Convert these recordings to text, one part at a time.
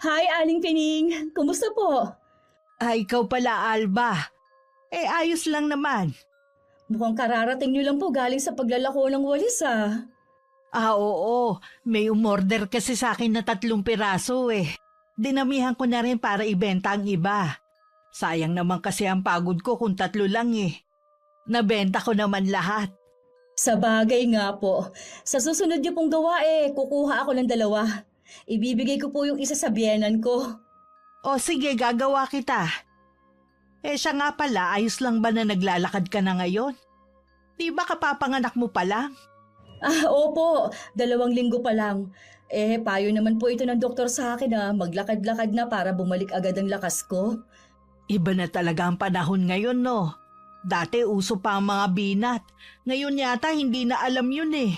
Hi, Aling Pining. Kumusta po? Ikaw pala, Alba. Ayos lang naman. Mukhang kararating niyo lang po galing sa paglalako ng walis Oo. May umorder kasi sa akin na 3 piraso eh. Dinamihan ko na rin para ibenta ang iba. Sayang naman kasi ang pagod ko kung 3 lang eh. Nabenta ko naman lahat. Sa bagay nga po. Sa susunod niyo pong gawa kukuha ako ng 2. Ibibigay ko po yung isa sa biyenan ko. O sige, gagawa kita. Siya nga pala, ayos lang ba na naglalakad ka na ngayon? Di ba kapapanganak mo pa lang? Opo. 2 linggo pa lang. Payo naman po ito ng doktor sa akin na maglakad-lakad na para bumalik agad ang lakas ko. Iba na talaga ang panahon ngayon, no? Dati uso pa ang mga binat. Ngayon yata hindi na alam yun eh.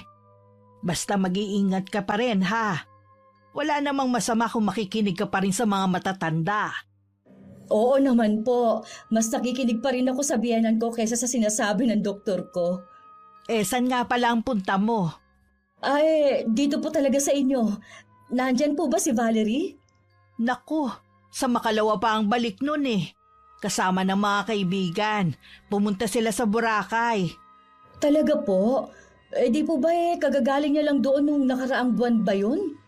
Basta mag-iingat ka pa rin, ha? Wala namang masama kung makikinig ka pa rin sa mga matatanda. Oo naman po. Mas nakikinig pa rin ako sa biyenan ko kaysa sa sinasabi ng doktor ko. Saan nga pala ang punta mo? Dito po talaga sa inyo. Nandyan po ba si Valerie? Naku, sa makalawa pa ang balik nun eh. Kasama ng mga kaibigan. Pumunta sila sa Boracay. Talaga po? Di po ba kagagaling niya lang doon nung nakaraang buwan ba yun?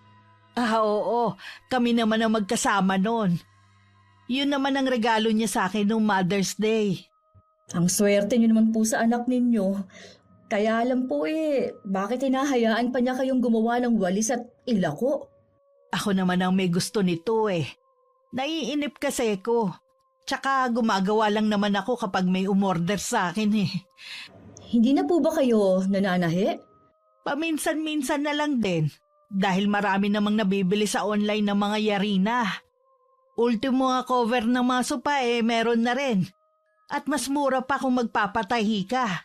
Oo. Kami naman ang magkasama nun. Yun naman ang regalo niya sa akin nung Mother's Day. Ang swerte niyo naman po sa anak ninyo. Kaya alam po bakit hinahayaan pa niya kayong gumawa ng walis at ilako? Ako naman ang may gusto nito eh. Naiinip kasi ko. Tsaka gumagawa lang naman ako kapag may umorder sa akin eh. Hindi na po ba kayo nananahi? Paminsan-minsan na lang din. Dahil marami namang nabibili sa online ng mga yarina. Ultimo nga cover ng mga sopa meron na rin. At mas mura pa kung magpapatahi ka.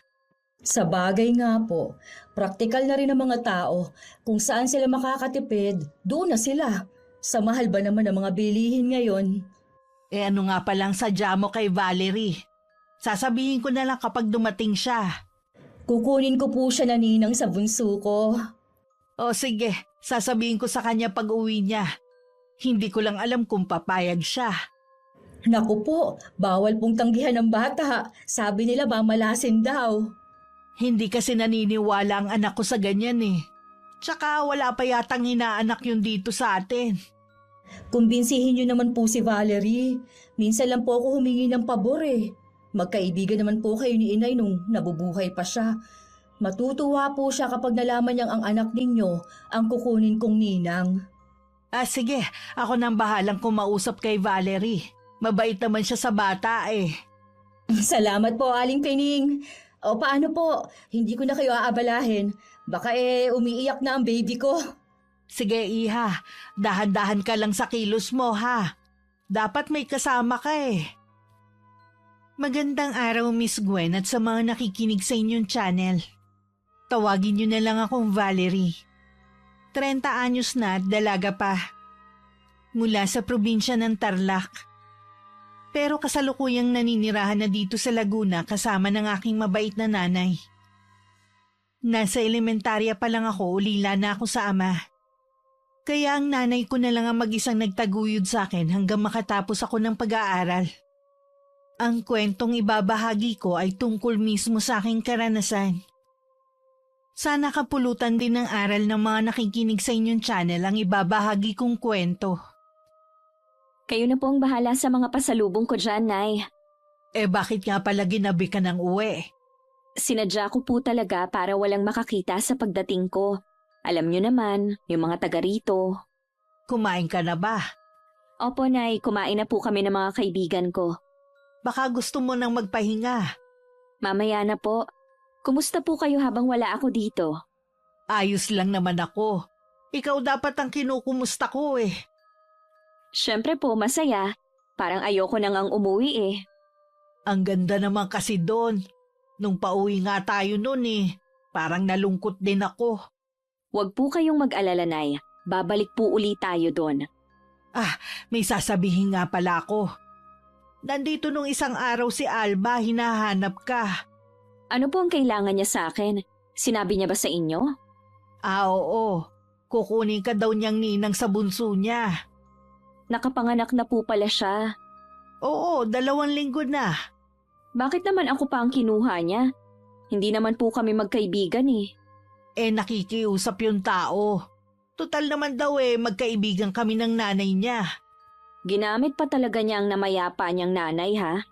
Sa bagay nga po, praktikal na rin ang mga tao. Kung saan sila makakatipid, doon na sila. Sa mahal ba naman ang mga bilihin ngayon? Ano nga palang sadya mo kay Valerie? Sasabihin ko na lang kapag dumating siya. Kukunin ko po siya na ninang sa bunso ko. O sige, sasabihin ko sa kanya pag uwi niya. Hindi ko lang alam kung papayag siya. Naku po, bawal pong tanggihan ng bata. Sabi nila mamalasin daw. Hindi kasi naniniwala ang anak ko sa ganyan eh. Tsaka wala pa yatang hinaanak yun dito sa atin. Kumbinsihin niyo naman po si Valerie. Minsan lang po ako humingi ng pabor Magkaibigan naman po kayo ni inay nung nabubuhay pa siya. Matutuwa po siya kapag nalaman niyang ang anak ninyo ang kukunin kong ninang. Sige, ako nang bahalang kumausap kay Valerie. Mabait naman siya sa bata eh. Salamat po, Aling Pining. O paano po? Hindi ko na kayo aabalahin. Baka umiiyak na ang baby ko. Sige iha, dahan-dahan ka lang sa kilos mo ha. Dapat may kasama ka eh. Magandang araw Miss Gwen at sa mga nakikinig sa inyong channel. Tawagin niyo na lang akong Valerie. 30 anyos na at dalaga pa. Mula sa probinsya ng Tarlac. Pero kasalukuyang naninirahan na dito sa Laguna kasama ng aking mabait na nanay. Nasa elementarya pa lang ako, ulila na ako sa ama. Kaya ang nanay ko na lang ang mag-isang nagtaguyod sa akin hanggang makatapos ako ng pag-aaral. Ang kwentong ibabahagi ko ay tungkol mismo sa aking karanasan. Sana kapulutan din ng aral ng mga nakikinig sa inyong channel ang ibabahagi kong kwento. Kayo na po ang bahala sa mga pasalubong ko dyan, Nay. Bakit nga pala ginabi ka ng uwi? Sinadya ko po talaga para walang makakita sa pagdating ko. Alam nyo naman, yung mga taga rito. Kumain ka na ba? Opo, Nay, kumain na po kami ng mga kaibigan ko. Baka gusto mo nang magpahinga. Mamaya na po. Kumusta po kayo habang wala ako dito? Ayos lang naman ako. Ikaw dapat ang kinukumusta ko eh. Siyempre po, masaya. Parang ayoko nang ang umuwi. Ang ganda naman kasi doon. Nung pauwi nga tayo noon parang nalungkot din ako. Huwag po kayong mag-alala, Nay. Babalik po uli tayo doon. May sasabihin nga pala ako. Nandito nung isang araw si Alba, hinahanap ka. Ano po ang kailangan niya sa akin? Sinabi niya ba sa inyo? Oo. Kukunin ka daw niyang ninang sa bunso niya. Nakapanganak na po pala siya. Oo, 2 linggo na. Bakit naman ako pa ang kinuha niya? Hindi naman po kami magkaibigan eh. Nakikiusap yung tao. Total naman daw magkaibigan kami ng nanay niya. Ginamit pa talaga niya ang namayapa niyang nanay ha?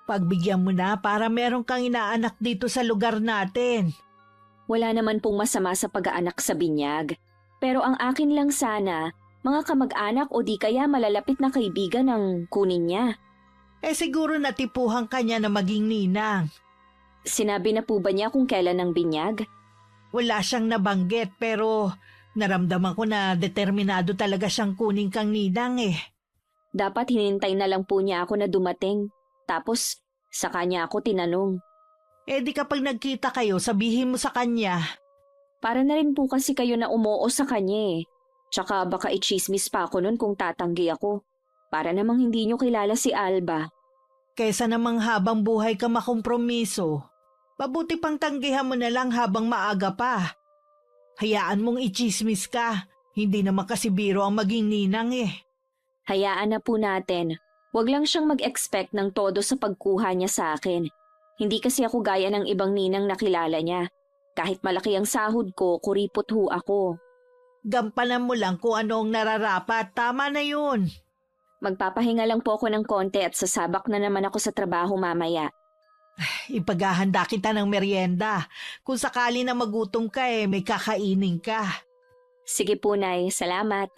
Pagbigyan mo na para meron kang inaanak dito sa lugar natin. Wala naman pong masama sa pag-aanak sa binyag. Pero ang akin lang sana, mga kamag-anak o di kaya malalapit na kaibigan ang kunin niya. Siguro natipuhan ka niya na maging ninang. Sinabi na po ba niya kung kailan ang binyag? Wala siyang nabanggit pero naramdaman ko na determinado talaga siyang kunin kang ninang Dapat hinintay na lang po niya ako na dumating. Tapos, sa kanya ako tinanong. Di kapag nagkita kayo, sabihin mo sa kanya. Para na rin po kasi kayo na umuo sa kanya Tsaka baka i-chismis pa ako nun kung tatanggi ako. Para namang hindi niyo kilala si Alba. Kaysa namang habang buhay ka makompromiso, mabuti pang tanggihan mo na lang habang maaga pa. Hayaan mong i-chismis ka, hindi naman kasi biro ang maging ninang Hayaan na po natin. Huwag lang siyang mag-expect ng todo sa pagkuha niya sa akin. Hindi kasi ako gaya ng ibang ninang nakilala niya. Kahit malaki ang sahod ko, kuripot ho ako. Gampanan mo lang kung ano ang nararapat, tama na yun. Magpapahinga lang po ako ng konti at sasabak na naman ako sa trabaho mamaya. Ipaghahanda kita ng merienda. Kung sakali na magutom ka may kakainin ka. Sige po, Nay. Salamat.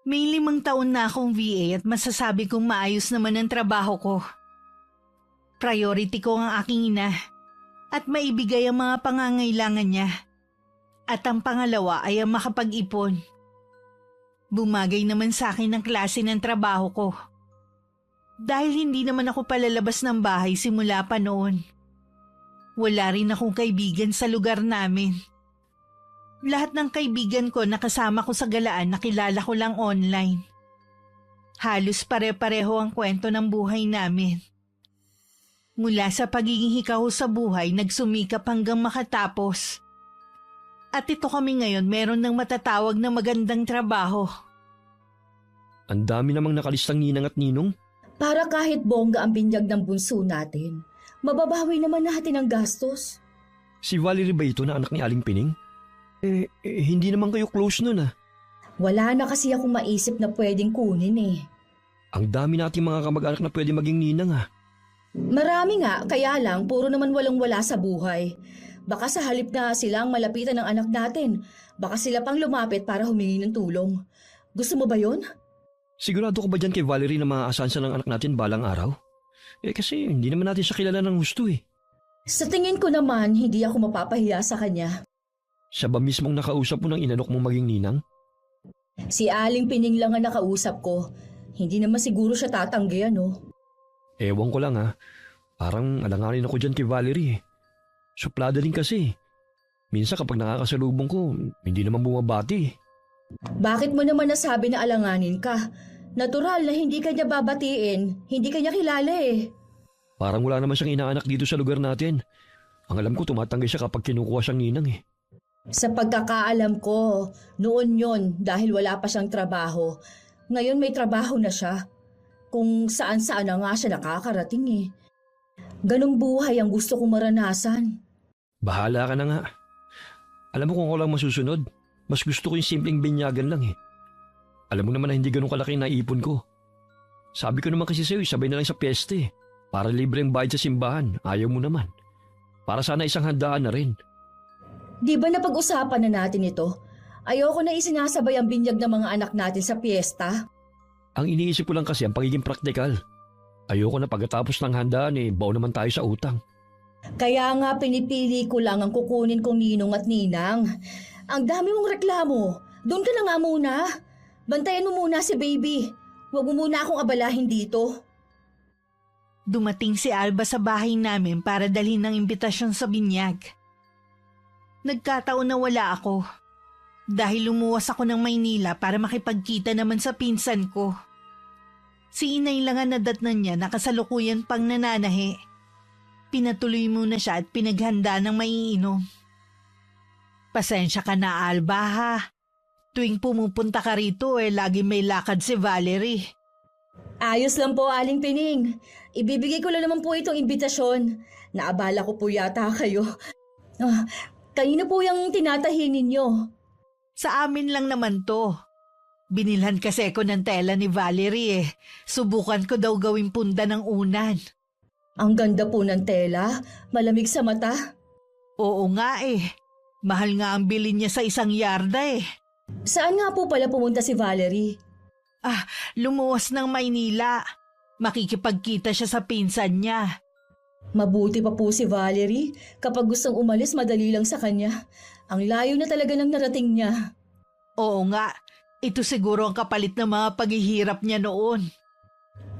May 5 taon na akong VA at masasabi kong maayos naman ang trabaho ko. Priority ko ang aking ina at maibigay ang mga pangangailangan niya. At ang pangalawa ay ang makapag-ipon. Bumagay naman sa akin ang klase ng trabaho ko. Dahil hindi naman ako palalabas ng bahay simula pa noon. Wala rin akong kaibigan sa lugar namin. Lahat ng kaibigan ko nakasama ko sa galaan nakilala ko lang online. Halos pare-pareho ang kwento ng buhay namin. Mula sa pagiging hikaw sa buhay, nagsumikap hanggang makatapos. At ito kami ngayon meron ng matatawag na magandang trabaho. Ang dami namang nakalistang ninang at ninong. Para kahit bongga ang binyag ng bunso natin, mababawi naman natin ang gastos. Si Valerie ba ito na anak ni Aling Pining? Hindi naman kayo close nun Wala na kasi akong maisip na pwedeng kunin Ang dami nating mga kamag-anak na pwede maging ninang Marami nga, kaya lang puro naman walang-wala sa buhay. Baka sa halip na sila ang malapitan ng anak natin, baka sila pang lumapit para humingi ng tulong. Gusto mo ba yon? Sigurado ka ba dyan kay Valerie na maaasahan siya ng anak natin balang araw? Kasi hindi naman natin siya kilala ng gusto Sa tingin ko naman, hindi ako mapapahiya sa kanya. Siya ba mismong nakausap mo ng inanok mong maging ninang? Si Aling Pining lang ang nakausap ko. Hindi naman siguro siya tatanggi Ewan ko lang Parang alanganin ako dyan kay Valerie Suplada din kasi. Minsan kapag nakakasalubong ko, hindi naman bumabati Bakit mo naman nasabi na alanganin ka? Natural na hindi ka niya babatiin, hindi ka niya kilala Parang wala naman siyang inaanak dito sa lugar natin. Ang alam ko tumatanggi siya kapag kinukuha siyang ninang Sa pagkakaalam ko, noon yon dahil wala pa siyang trabaho. Ngayon may trabaho na siya. Kung saan-saan na nga siya nakakarating Ganong buhay ang gusto kong maranasan. Bahala ka na nga. Alam mo kung ako lang masusunod, mas gusto ko yung simpleng binyagan lang Alam mo naman na hindi ganun kalaki na ipon ko. Sabi ko naman kasi sa'yo, sabay na lang sa piyeste. Para libre ang bayad sa simbahan, ayaw mo naman. Para sana isang handaan na rin. Di ba napag-usapan na natin ito? Ayoko na isinasabay ang binyag ng mga anak natin sa piyesta. Ang iniisip ko lang kasi ang pagiging praktikal. Ayoko na pagkatapos ng handaan baon naman tayo sa utang. Kaya nga pinipili ko lang ang kukunin kong ninong at ninang. Ang dami mong reklamo. Doon ka na nga muna. Bantayan mo muna si baby. Huwag mo muna akong abalahin dito. Dumating si Alba sa bahay namin para dalhin ng imbitasyon sa binyag. Nagkataon na wala ako. Dahil lumuwas ako ng Maynila para makipagkita naman sa pinsan ko. Si inay lang ang nadatnan niya na kasalukuyan pang nananahi. Pinatuloy muna siya at pinaghanda ng maiinom. Pasensya ka na, Alba, ha? Tuwing pumupunta ka rito lagi may lakad si Valerie. Ayos lang po, Aling Pining. Ibibigay ko lang naman po itong imbitasyon. Naabala ko po yata kayo. Kanino po yung tinatahi ninyo? Sa amin lang naman to. Binilhan kasi ko ng tela ni Valerie. Subukan ko daw gawing punda ng unan. Ang ganda po ng tela. Malamig sa mata. Oo nga Mahal nga ang bilin niya sa 1 yarda Saan nga po pala pumunta si Valerie? Lumuwas ng Maynila. Makikipagkita siya sa pinsan niya. Mabuti pa po si Valerie. Kapag gustong umalis, madali lang sa kanya. Ang layo na talaga ng narating niya. Oo nga. Ito siguro ang kapalit ng mga paghihirap niya noon.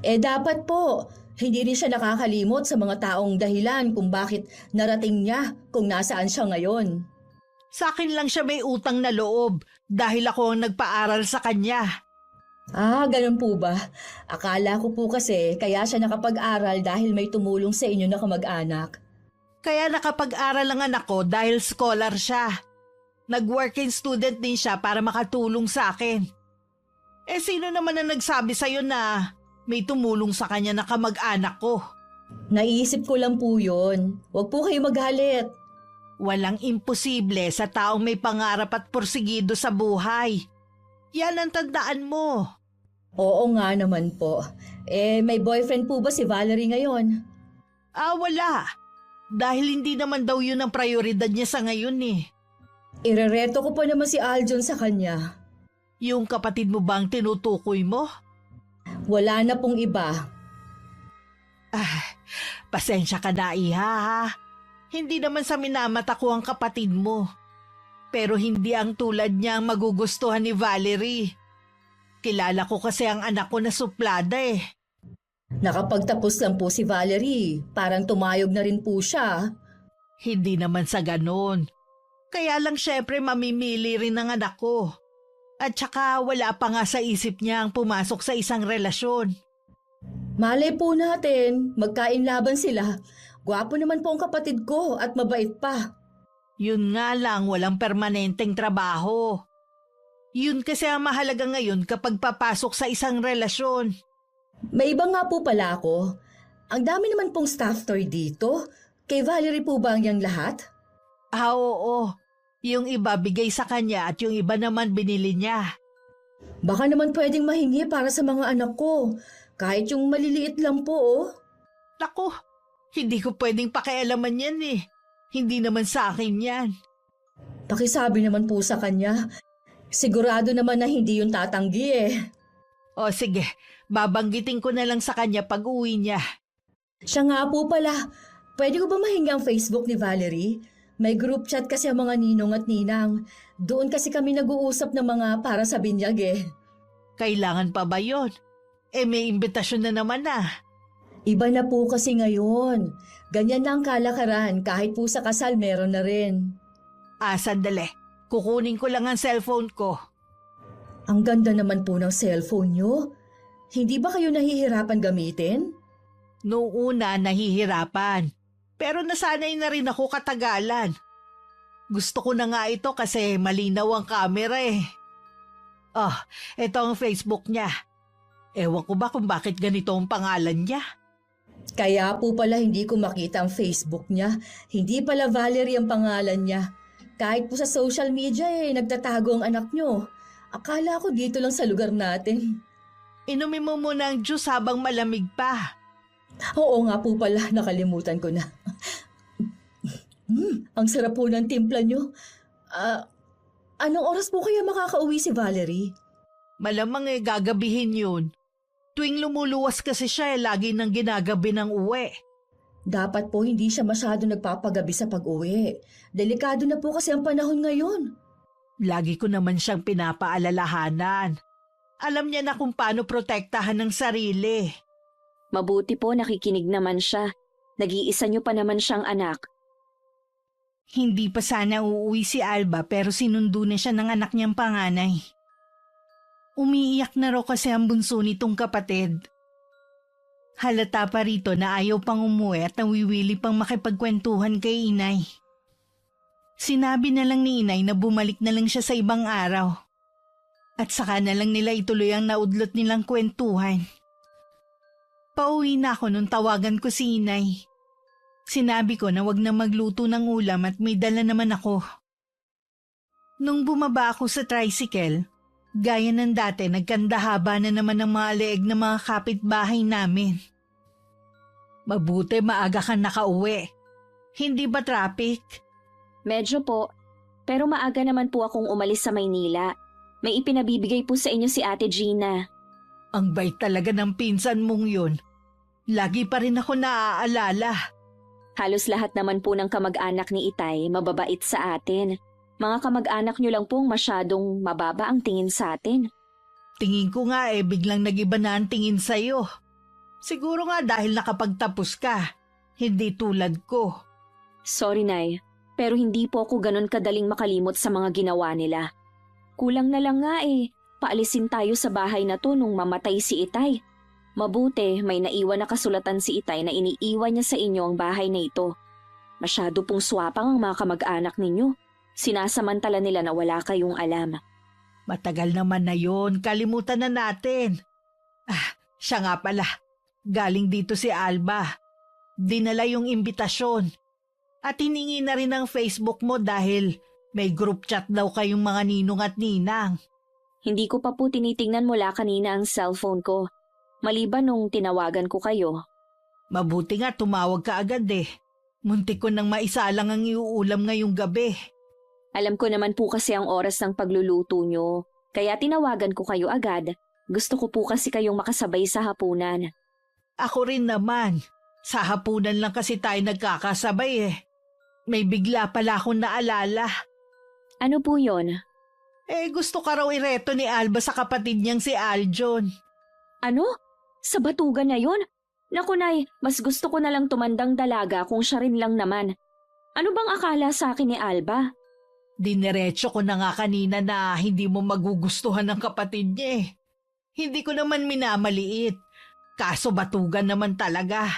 Dapat po. Hindi rin siya nakakalimot sa mga taong dahilan kung bakit narating niya kung nasaan siya ngayon. Sa akin lang siya may utang na loob dahil ako ang nagpaaral sa kanya. Ganun po ba? Akala ko po kasi kaya siya nakapag-aral dahil may tumulong sa inyo na kamag-anak. Kaya nakapag-aral ang anak ko dahil scholar siya. Nag-working student din siya para makatulong sa akin. Sino naman ang nagsabi sa'yo na may tumulong sa kanya na kamag-anak ko? Naisip ko lang po yun. Huwag po kayo magalit. Walang imposible sa taong may pangarap at porsigido sa buhay. Yan ang tandaan mo. Oo nga naman po. May boyfriend po ba si Valerie ngayon? Wala. Dahil hindi naman daw yun ang prioridad niya sa ngayon Irereto ko pa naman si Aljon sa kanya. Yung kapatid mo bang tinutukoy mo? Wala na pong iba. Pasensya ka na, iha, ha? Hindi naman sa minamata ko ang kapatid mo. Pero hindi ang tulad niya ang magugustuhan ni Valerie. Kilala ko kasi ang anak ko na suplada Nakapagtapos lang po si Valerie. Parang tumayog na rin po siya. Hindi naman sa ganon. Kaya lang syempre mamimili rin ang anak ko. At saka wala pa nga sa isip niya ang pumasok sa isang relasyon. Malay po natin, magkainlaban sila. Gwapo naman po ang kapatid ko at mabait pa. Yun nga lang, walang permanenteng trabaho. Yun kasi ang mahalaga ngayon kapag papasok sa isang relasyon. May iba nga po pala ako. Ang dami naman pong staff toy dito. Kay Valerie po ba ang yang lahat? Oo. Yung iba bigay sa kanya at yung iba naman binili niya. Baka naman pwedeng mahingi para sa mga anak ko. Kahit yung maliliit lang po Naku, hindi ko pwedeng pakialaman yan Hindi naman sa akin yan. Pakisabi naman po sa kanya. Sigurado naman na hindi yung tatanggi O sige, babanggitin ko na lang sa kanya pag uwi niya. Siya nga po pala. Pwede ko ba mahingi ang Facebook ni Valerie? May group chat kasi ang mga ninong at ninang. Doon kasi kami nag-uusap ng mga para sa binyag Kailangan pa ba yun? May imbitasyon na naman Iba na po kasi ngayon. Ganyan na ang kalakaran, kahit po sa kasal meron na rin. Sandali. Kukunin ko lang ang cellphone ko. Ang ganda naman po ng cellphone nyo. Hindi ba kayo nahihirapan gamitin? Noong una, nahihirapan. Pero nasanay na rin ako katagalan. Gusto ko na nga ito kasi malinaw ang camera ito ang Facebook niya. Ewan ko ba kung bakit ganito ang pangalan niya. Kaya po pala hindi ko makita ang Facebook niya. Hindi pala Valerie ang pangalan niya. Kahit po sa social media nagtatago ang anak nyo. Akala ko dito lang sa lugar natin. Inumin mo muna ang juice habang malamig pa. Oo nga po pala, nakalimutan ko na. Ang sarap po ng timpla nyo. Anong oras po kaya makakauwi si Valerie? Malamang gagabihin yun. Tuwing lumuluwas kasi siya lagi nang ginagabi ng uwi. Dapat po hindi siya masyado nagpapagabi sa pag-uwi. Delikado na po kasi ang panahon ngayon. Lagi ko naman siyang pinapaalalahanan. Alam niya na kung paano protektahan ng sarili. Mabuti po nakikinig naman siya. Nag-iisa niyo pa naman siyang anak. Hindi pa sana uuwi si Alba pero sinundo na siya ng anak niyang panganay. Umiiyak na raw kasi ang bunso nitong kapatid. Halata pa rito na ayaw pang umuwi at nawiwili pang makipagkwentuhan kay inay. Sinabi na lang ni inay na bumalik na lang siya sa ibang araw. At saka na lang nila ituloy ang naudlot nilang kwentuhan. Pauwi na ako nung tawagan ko si inay. Sinabi ko na wag na magluto ng ulam at may dala naman ako. Nung bumaba ako sa tricycle, gaya ng dati nagkandahaba na naman ang mga leeg ng mga kapitbahay namin. Mabuti maaga ka nakauwi. Hindi ba traffic? Medyo po, pero maaga naman po akong umalis sa Maynila. May ipinabibigay po sa inyo si Ate Gina. Ang bait talaga ng pinsan mong yun. Lagi pa rin ako naaalala. Halos lahat naman po ng kamag-anak ni Itay mababait sa atin. Mga kamag-anak nyo lang pong masyadong mababa ang tingin sa atin. Tingin ko nga biglang nag-iba na ang tingin sa'yo. Siguro nga dahil nakapagtapos ka, hindi tulad ko. Sorry, Nay, pero hindi po ako ganun kadaling makalimot sa mga ginawa nila. Kulang na lang nga paalisin tayo sa bahay na to nung mamatay si Itay. Mabuti, may naiwan na kasulatan si Itay na iniiwan niya sa inyo ang bahay na ito. Masyado pong swapang ang mga kamag-anak ninyo. Sinasamantala nila na wala kayong alam. Matagal naman na yon, kalimutan na natin. Siya nga pala, galing dito si Alba. Dinala yung imbitasyon. At hiningi na rin ang Facebook mo dahil may group chat daw kayong mga ninong at ninang. Hindi ko pa po tinitingnan mula kanina ang cellphone ko. Maliban nung tinawagan ko kayo. Mabuti nga tumawag ka agad Muntik ko nang maisalang ang iuulam ngayong gabi. Alam ko naman po kasi ang oras ng pagluluto nyo. Kaya tinawagan ko kayo agad. Gusto ko po kasi kayong makasabay sa hapunan. Ako rin naman. Sa hapunan lang kasi tayo nagkakasabay May bigla pala akong naalala. Ano po yon? Gusto ka raw ireto ni Alba sa kapatid niyang si Aljon. Ano? Sa batugan na yon? Naku, Nay, mas gusto ko na lang tumandang dalaga kung siya rin lang naman. Ano bang akala sa akin ni Alba? Dinerecho ko na nga kanina na hindi mo magugustuhan ng kapatid niya Hindi ko naman minamaliit. Kaso batugan naman talaga.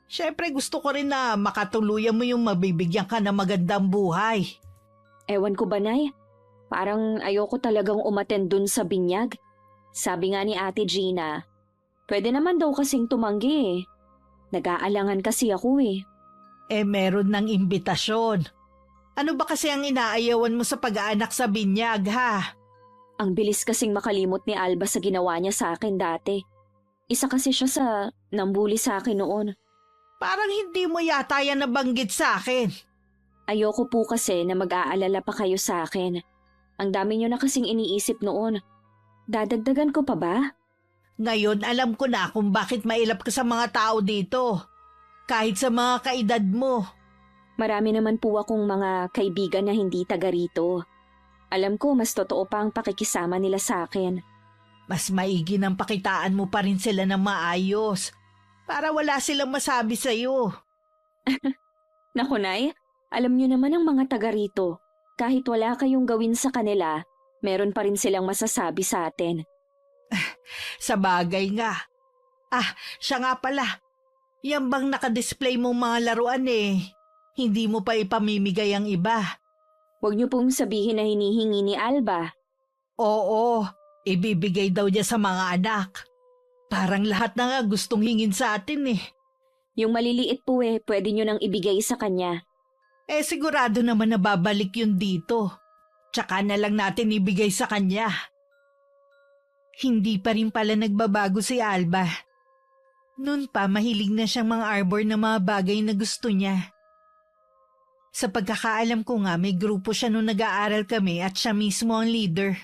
Siyempre gusto ko rin na makatuluyan mo yung mabibigyan ka ng magandang buhay. Ewan ko ba, Nay? Parang ayoko talagang umattend dun sa binyag. Sabi nga ni Ate Gina, pwede naman daw kasing tumanggi Nag-aalangan kasi ako Meron ng imbitasyon. Ano ba kasi ang inaayawan mo sa pag-aanak sa binyag, ha? Ang bilis kasing makalimot ni Alba sa ginawa niya sa akin dati. Isa kasi siya sa nambuli sa akin noon. Parang hindi mo yata yan nabanggit sa akin. Ayoko po kasi na mag-aalala pa kayo sa akin. Ang dami niyo na kasing iniisip noon. Dadagdagan ko pa ba? Ngayon alam ko na kung bakit mailap ka sa mga tao dito. Kahit sa mga kaedad mo. Marami naman po akong mga kaibigan na hindi taga rito. Alam ko mas totoo pa ang pakikisama nila sa akin. Mas maigi nang pakitaan mo pa rin sila ng maayos. Para wala silang masabi sa'yo. Naku, Nay, alam niyo naman ang mga taga rito. Kahit wala kayong gawin sa kanila, meron pa rin silang masasabi sa atin. Sa bagay nga. Siya nga pala. Yan bang nakadisplay mong mga laruan Hindi mo pa ipamimigay ang iba. Huwag niyo pong sabihin na hinihingi ni Alba. Oo, ibibigay daw niya sa mga anak. Parang lahat na nga gustong hingin sa atin Yung maliliit po pwede niyo nang ibigay sa kanya. Sigurado naman na babalik yun dito. Tsaka na lang natin ibigay sa kanya. Hindi pa rin pala nagbabago si Alba. Noon pa mahilig na siyang mga arbor na mga bagay na gusto niya. Sa pagkakaalam ko nga may grupo siya nung nag-aaral kami at siya mismo ang leader.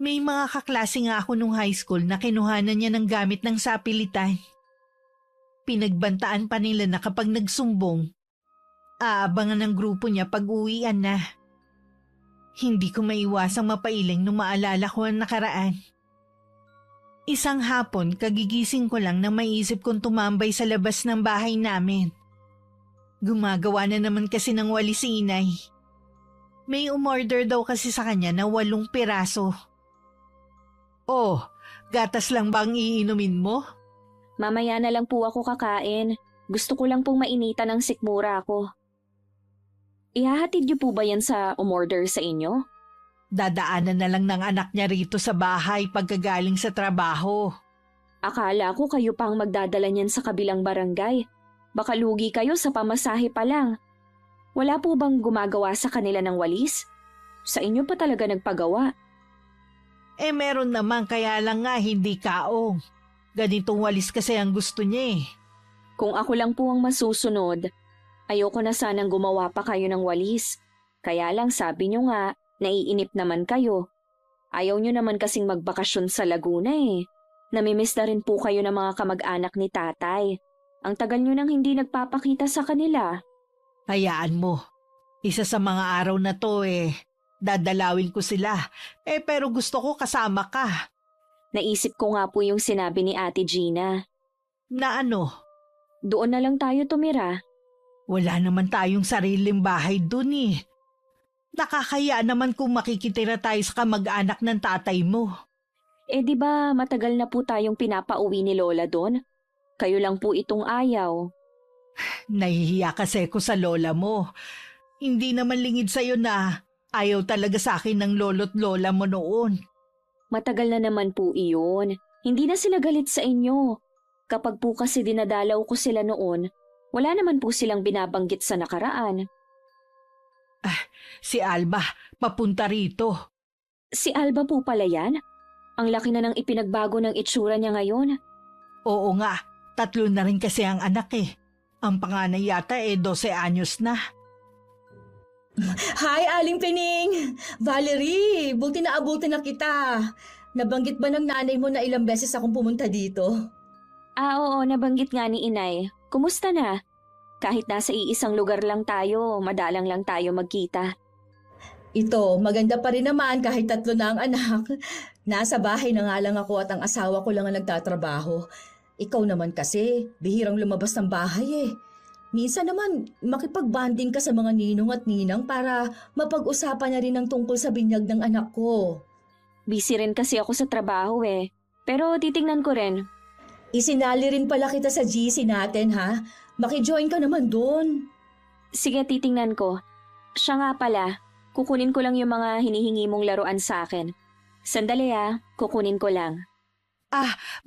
May mga kaklase nga ako nung high school na kinuhanan niya ng gamit ng sapilitan. Pinagbantaan pa nila na kapag nagsumbong, aabangan ng grupo niya pag-uwian na. Hindi ko maiwasang mapailing nung maalala ko ang nakaraan. Isang hapon, kagigising ko lang na maisip kong tumambay sa labas ng bahay namin. Gumagawa na naman kasi ng wali si inay. May umorder daw kasi sa kanya na 8 piraso. Oh, gatas lang ba ang iinumin mo? Mamaya na lang po ako kakain. Gusto ko lang pong mainitan ng sikmura ko. Ihahatid niyo po ba yan sa umorder sa inyo? Dadaanan na lang ng anak niya rito sa bahay pagkagaling sa trabaho. Akala ko kayo pang magdadala niyan sa kabilang barangay. Baka lugi kayo sa pamasahe pa lang. Wala po bang gumagawa sa kanila ng walis? Sa inyo pa talaga nagpagawa. Meron naman kaya lang nga hindi kaong. Ganitong walis kasi ang gusto niya eh. Kung ako lang po ang masusunod, ayoko na sanang gumawa pa kayo ng walis. Kaya lang sabi niyo nga, naiinip naman kayo. Ayaw niyo naman kasing magbakasyon sa Laguna eh. Namimiss na rin po kayo ng mga kamag-anak ni tatay. Ang tagal niyo nang hindi nagpapakita sa kanila. Hayaan mo. Isa sa mga araw na to dadalawin ko sila. Pero gusto ko kasama ka. Naisip ko nga po yung sinabi ni Ate Gina. Na ano? Doon na lang tayo tumira. Wala naman tayong sariling bahay dun eh. Nakakaya naman kung makikitira tayo sa kamag-anak ng tatay mo. Di ba matagal na po tayong pinapauwi ni Lola doon? Kayo lang po itong ayaw. Nahihiya kasi ko sa lola mo. Hindi naman lingid sa'yo na ayaw talaga sa akin ng lolo't lola mo noon. Matagal na naman po iyon. Hindi na sila galit sa inyo. Kapag po kasi dinadalaw ko sila noon, wala naman po silang binabanggit sa nakaraan. Si Alba, papunta rito. Si Alba po pala yan? Ang laki na ng ipinagbago ng itsura niya ngayon. Oo nga, 3 na rin kasi ang anak eh. Ang panganay yata 12 anyos na. Hi, Aling Pining! Valerie, buti na abuti na kita. Nabanggit ba ng nanay mo na ilang beses akong pumunta dito? Oo, nabanggit nga ni Inay. Kumusta na? Kahit nasa iisang lugar lang tayo, madalang lang tayo magkita. Ito, maganda pa rin naman kahit 3 na ang anak. Nasa bahay na nga lang ako at ang asawa ko lang ang nagtatrabaho. Ikaw naman kasi, bihirang lumabas ng bahay eh. Minsan naman, makipag-bonding ka sa mga ninong at ninang para mapag-usapan na rin ang tungkol sa binyag ng anak ko. Busy rin kasi ako sa trabaho eh. Pero titingnan ko rin. Isinali rin pala kita sa GC natin ha. Makijoin ka naman doon. Sige, titingnan ko. Siya nga pala, kukunin ko lang yung mga hinihingi mong laruan sa akin. Sandali kukunin ko lang.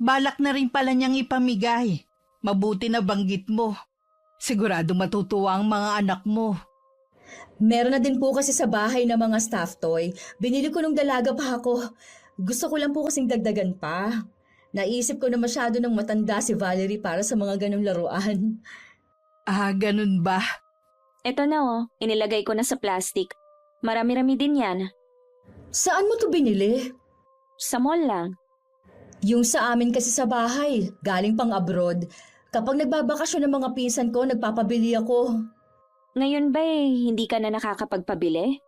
Balak na rin pala niyang ipamigay. Mabuti na banggit mo. Sigurado matutuwa ang mga anak mo. Meron na din po kasi sa bahay na mga stuffed toy. Binili ko nung dalaga pa ako. Gusto ko lang po kasing dagdagan pa. Naisip ko na masyado ng matanda si Valerie para sa mga ganong laruan. Ganun ba? Eto na inilagay ko na sa plastic. Marami-rami din yan. Saan mo to binili? Sa mall lang. Yung sa amin kasi sa bahay, galing pang abroad. Kapag nagbabakasyon ng mga pinsan ko, nagpapabili ako. Ngayon ba hindi ka na nakakapagpabili?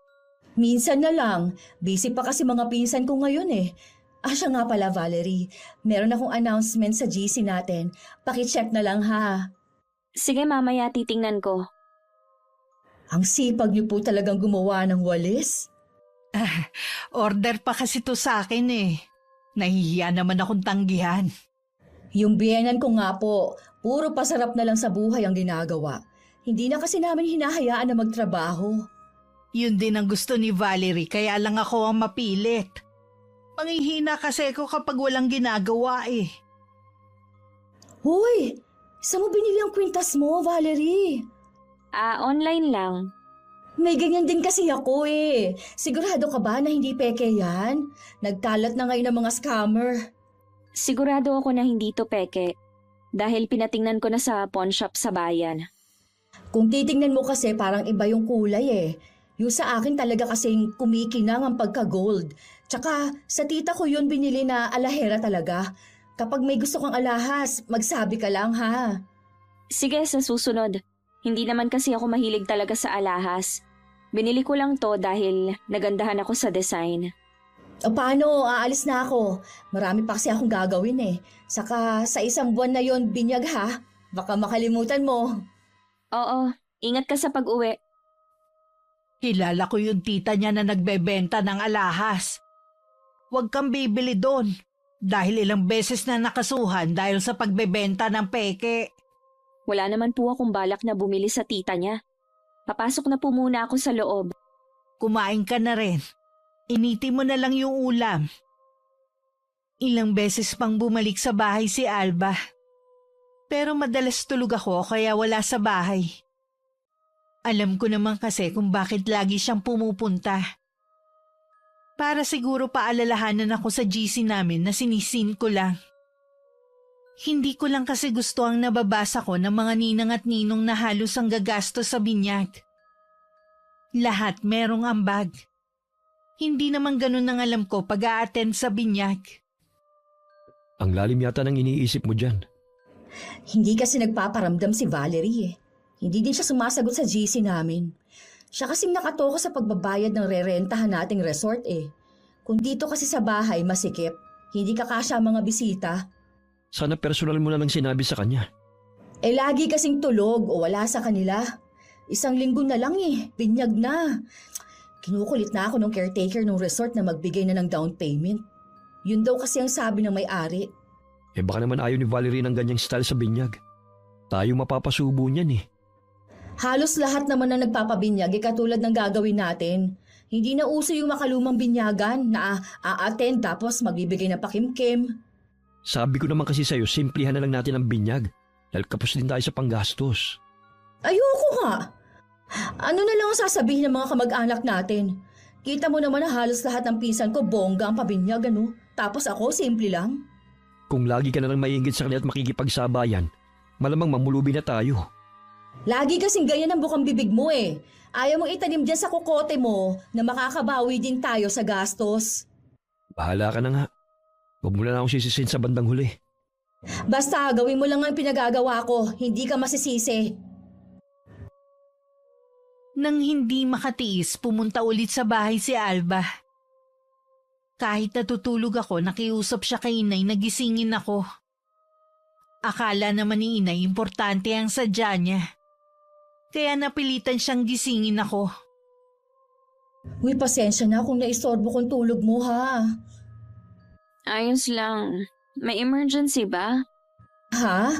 Minsan na lang. Busy pa kasi mga pinsan ko ngayon eh. Siya nga pala Valerie. Meron akong announcement sa GC natin. Pakicheck na lang ha. Sige mamaya titingnan ko. Ang sipag niyo po talagang gumawa ng walis. Order pa kasi to sa akin eh. Nahihiya naman akong tanggihan. Yung biyenan ko nga po, puro pasarap na lang sa buhay ang ginagawa. Hindi na kasi namin hinahayaan na magtrabaho. Yun din ang gusto ni Valerie kaya lang ako ang mapilit. Manghihina kasi ako kapag walang ginagawa eh. Hoy! Saan mo binili ang kwintas mo, Valerie? Online lang. May ganyan din kasi ako eh. Sigurado ka ba na hindi peke yan? Nagkalat na ngayon ng mga scammer. Sigurado ako na hindi to peke. Dahil pinatingnan ko na sa pawn shop sa bayan. Kung titingnan mo kasi parang iba yung kulay eh. Yung sa akin talaga kasing kumikinang ang pagka-gold. Tsaka sa tita ko yun binili na alahera talaga. Kapag may gusto kang alahas, magsabi ka lang ha. Sige, sa susunod. Hindi naman kasi ako mahilig talaga sa alahas. Binili ko lang to dahil nagandahan ako sa design. O paano, aalis na ako. Marami pa kasi akong gagawin eh. Saka sa isang buwan na yon binyag ha. Baka makalimutan mo. Oo, ingat ka sa pag-uwi. Kilala ko yung tita niya na nagbebenta ng alahas. Huwag kang bibili doon. Dahil ilang beses na nakasuhan dahil sa pagbebenta ng peke. Wala naman po akong balak na bumili sa tita niya. Papasok na po muna ako sa loob. Kumain ka na rin. Initi mo na lang yung ulam. Ilang beses pang bumalik sa bahay si Alba. Pero madalas tulog ako kaya wala sa bahay. Alam ko naman kasi kung bakit lagi siyang pumupunta. Para siguro paalalahanan ako sa GC namin na sinisin ko lang. Hindi ko lang kasi gusto ang nababasa ko ng mga ninang at ninong na halos ang gagastos sa binyag. Lahat merong ambag. Hindi naman ganun ang alam ko pag a-attend sa binyag. Ang lalim yata ng iniisip mo dyan. Hindi kasi nagpaparamdam si Valerie eh. Hindi din siya sumasagot sa GC namin. Siya kasing nakatoko sa pagbabayad ng rerentahan nating resort eh. Kung dito kasi sa bahay masikip, hindi kakasya ang mga bisita. Sana personal mo na lang sinabi sa kanya. Eh lagi kasing tulog o wala sa kanila. 1 linggo na lang eh, binyag na. Kinukulit na ako ng caretaker ng resort na magbigay na ng down payment. Yun daw kasi ang sabi ng may-ari. Eh baka naman ayaw ni Valerie ng ganyang style sa binyag. Tayo mapapasubo niyan eh. Halos lahat naman na nagpapabinyag ay katulad ng gagawin natin. Hindi na uso yung makalumang binyagan na a-attend tapos magbibigay ng pakimkim. Sabi ko naman kasi sa'yo, simplihan na lang natin ang binyag. Dahil kapos din tayo sa panggastos. Ayoko nga. Ano na lang ang sasabihin ng mga kamag-anak natin? Kita mo naman na halos lahat ng pinsan ko bongga ang pabinyag ano? Tapos ako simple lang. Kung lagi ka na lang maiinggit sa kanila at makikipagsabayan, malamang mamulubi na tayo. Lagi kasing ganyan ang bukang bibig mo eh. Ayaw mong itanim dyan sa kukote mo na makakabawi din tayo sa gastos. Bahala ka na nga. Huwag mo na akong sisisin sa bandang huli. Basta gawin mo lang ang pinagagawa ko, hindi ka masisisi. Nang hindi makatiis, pumunta ulit sa bahay si Alba. Kahit natutulog ako, nakiusap siya kay inay na gisingin ako. Akala naman ni inay importante ang sadya niya. Kaya napilitan siyang gisingin ako. Uy, pasensya na kung naistorbo kong tulog mo ha. Ayos lang. May emergency ba? Ha?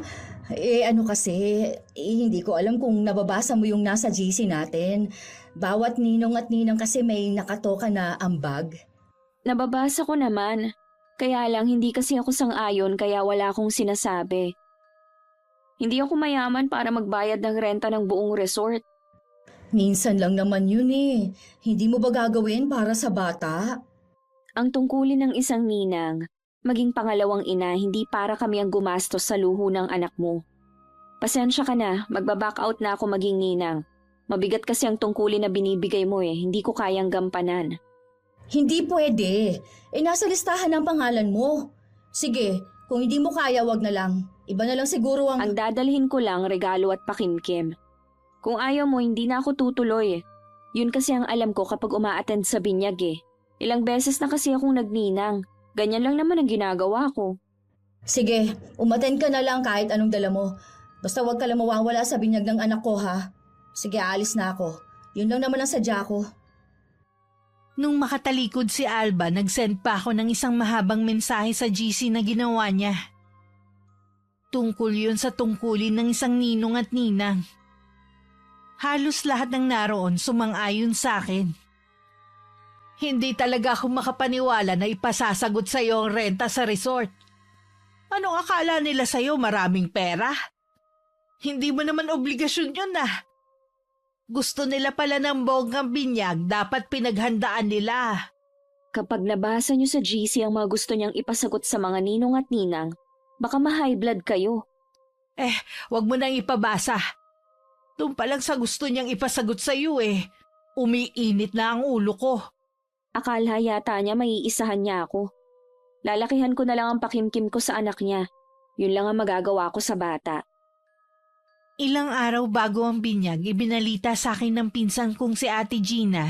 Ano kasi, hindi ko alam kung nababasa mo yung nasa GC natin. Bawat ninong at ninang kasi may nakatoka na ambag. Nababasa ko naman. Kaya lang hindi kasi ako sang-ayon kaya wala akong sinasabi. Hindi ako mayaman para magbayad ng renta ng buong resort. Minsan lang naman yun eh. Hindi mo ba gagawin para sa bata? Ang tungkulin ng isang ninang, maging pangalawang ina, hindi para kami ang gumastos sa luho ng anak mo. Pasensya ka na, magbaback out na ako maging ninang. Mabigat kasi ang tungkulin na binibigay mo eh, hindi ko kayang gampanan. Hindi pwede. Nasa listahan ng pangalan mo. Sige, kung hindi mo kaya, wag na lang. Iba na lang siguro ang... Ang dadalhin ko lang regalo at pakimkim. Kung ayaw mo, hindi na ako tutuloy. Yun kasi ang alam ko kapag uma-attend sa binyag eh. Ilang beses na kasi akong nagninang. Ganyan lang naman ang ginagawa ko. Sige, umattend ka na lang kahit anong dala mo. Basta wag ka lang mawawala sa binyag ng anak ko ha. Sige, aalis na ako. Yun lang naman ang sadya ko. Nung makatalikod si Alba, nag-send pa ako ng isang mahabang mensahe sa GC na ginawa niya. Tungkol yun sa tungkulin ng isang ninong at ninang. Halos lahat ng naroon sumang-ayon sa akin. Hindi talaga ako makapaniwala na ipasasagot sa iyo ang renta sa resort. Anong akala nila sa iyo, maraming pera? Hindi mo naman obligasyon yun ah. Gusto nila pala ng bonggang binyag, dapat pinaghandaan nila. Kapag nabasa niyo sa GC ang mga gusto niyang ipasagot sa mga ninong at ninang, baka ma-high blood kayo. Wag mo nang ipabasa. Doon pa lang sa gusto niyang ipasagot sa iyo umiinit na ang ulo ko. Akala yata niya maiisahan niya ako. Lalakihan ko na lang ang pakimkim ko sa anak niya. Yun lang ang magagawa ko sa bata. Ilang araw bago ang binyag, ibinalita sa akin ng pinsan kong si Ate Gina.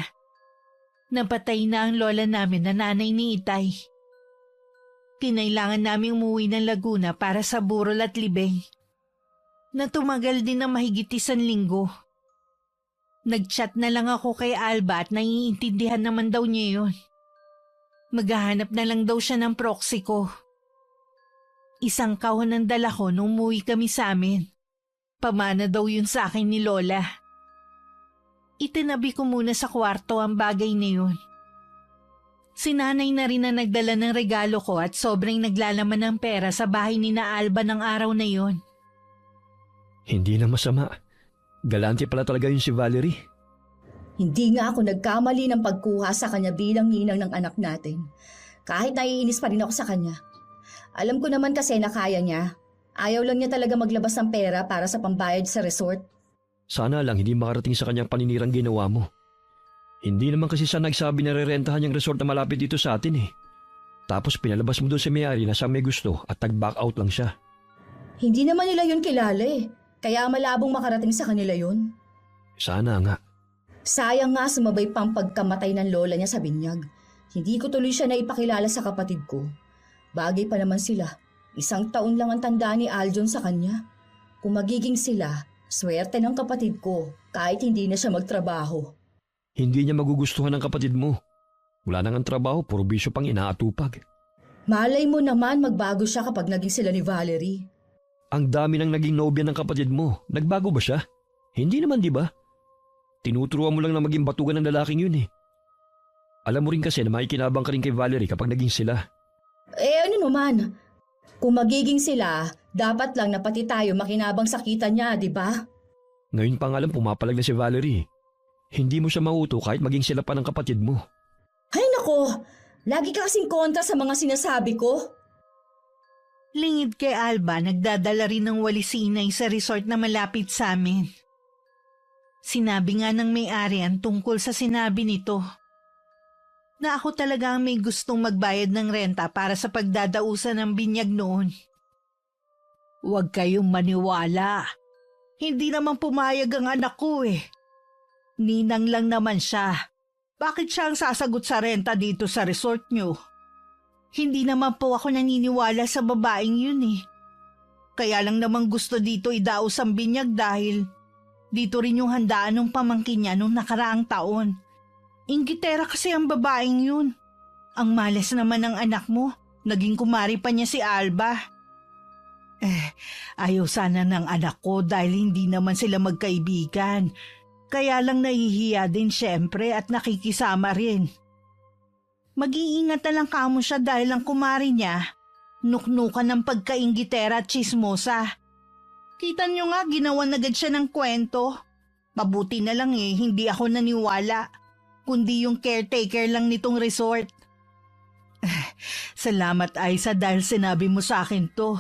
Napatay na ang lola namin na nanay ni Itay. Kinailangan naming umuwi ng Laguna para sa burol at libing. Na tumagal din ng mahigit 1 linggo. Nag-chat na lang ako kay Alba at naiintindihan naman daw niya yun. Maghahanap na lang daw siya ng proxy ko. Isang kahon ang dala ko nung umuwi kami sa amin. Pamana daw yun sa akin ni Lola. Itinabi ko muna sa kwarto ang bagay na yun. Si nanay na rin na nagdala ng regalo ko at sobrang naglalaman ng pera sa bahay ni na Alba ng araw na yon. Hindi na masama. Galante pala talaga yun si Valerie. Hindi nga ako nagkamali ng pagkuha sa kanya bilang ninang ng anak natin. Kahit naiinis pa rin ako sa kanya. Alam ko naman kasi na kaya niya. Ayaw lang niya talaga maglabas ng pera para sa pambayad sa resort. Sana lang hindi makarating sa kanyang paninirang ginawa mo. Hindi naman kasi siya nagsabi na rerentahan yung resort na malapit dito sa atin eh. Tapos pinalabas mo doon si may-ari na siya may gusto at nag-back out lang siya. Hindi naman nila yun kilala eh. Kaya malabong makarating sa kanila yun. Sana nga. Sayang nga sumabay pang pagkamatay ng lola niya sa binyag. Hindi ko tuloy siya naipakilala sa kapatid ko. Bagay pa naman sila. 1 taon lang ang tanda ni Aljon sa kanya. Kung magiging sila, swerte ng kapatid ko kahit hindi na siya magtrabaho. Hindi niya magugustuhan ng kapatid mo. Wala nang ang trabaho, puro bisyo pang inaatupag. Malay mo naman magbago siya kapag naging sila ni Valerie. Ang dami nang naging nobya ng kapatid mo. Nagbago ba siya? Hindi naman, di ba? Tinuturuan mo lang na maging batugan ng lalaking yun eh. Alam mo rin kasi na makikinabang ka rin kay Valerie kapag naging sila. Ano naman? Kung magiging sila, dapat lang na pati tayo makinabang sa kita niya, di ba? Ngayon pa nga lang pumapalag na si Valerie. Hindi mo siya mauto kahit maging sila pa ng kapatid mo. Ay nako, lagi ka kasing kontra sa mga sinasabi ko. Lingid kay Alba, nagdadala rin ng walis si inay sa resort na malapit sa amin. Sinabi nga ng may-ari ang tungkol sa sinabi nito. Na ako talaga ang may gustong magbayad ng renta para sa pagdadausan ng binyag noon. Huwag kayong maniwala. Hindi naman pumayag ang anak ko eh. Ninang lang naman siya. Bakit siya ang sasagot sa renta dito sa resort nyo? Hindi naman po ako naniniwala sa babaeng yun eh. Kaya lang naman gusto dito idaos ang binyag dahil dito rin yung handaan ng pamangkin niya nung nakaraang taon. Inggitera kasi ang babaeng yun. Ang malas naman ng anak mo. Naging kumari pa niya si Alba. Ayaw sana ng anak ko dahil hindi naman sila magkaibigan. Kaya lang nahihiya din syempre at nakikisama rin. Mag-iingat na lang kamo siya dahil ang kumari niya, nuknukan ng pagkainggitera at chismosa. Kita niyo nga ginawan agad siya ng kwento. Mabuti na lang hindi ako naniwala, kundi yung caretaker lang nitong resort. Salamat Aiza dahil sinabi mo sa akin to.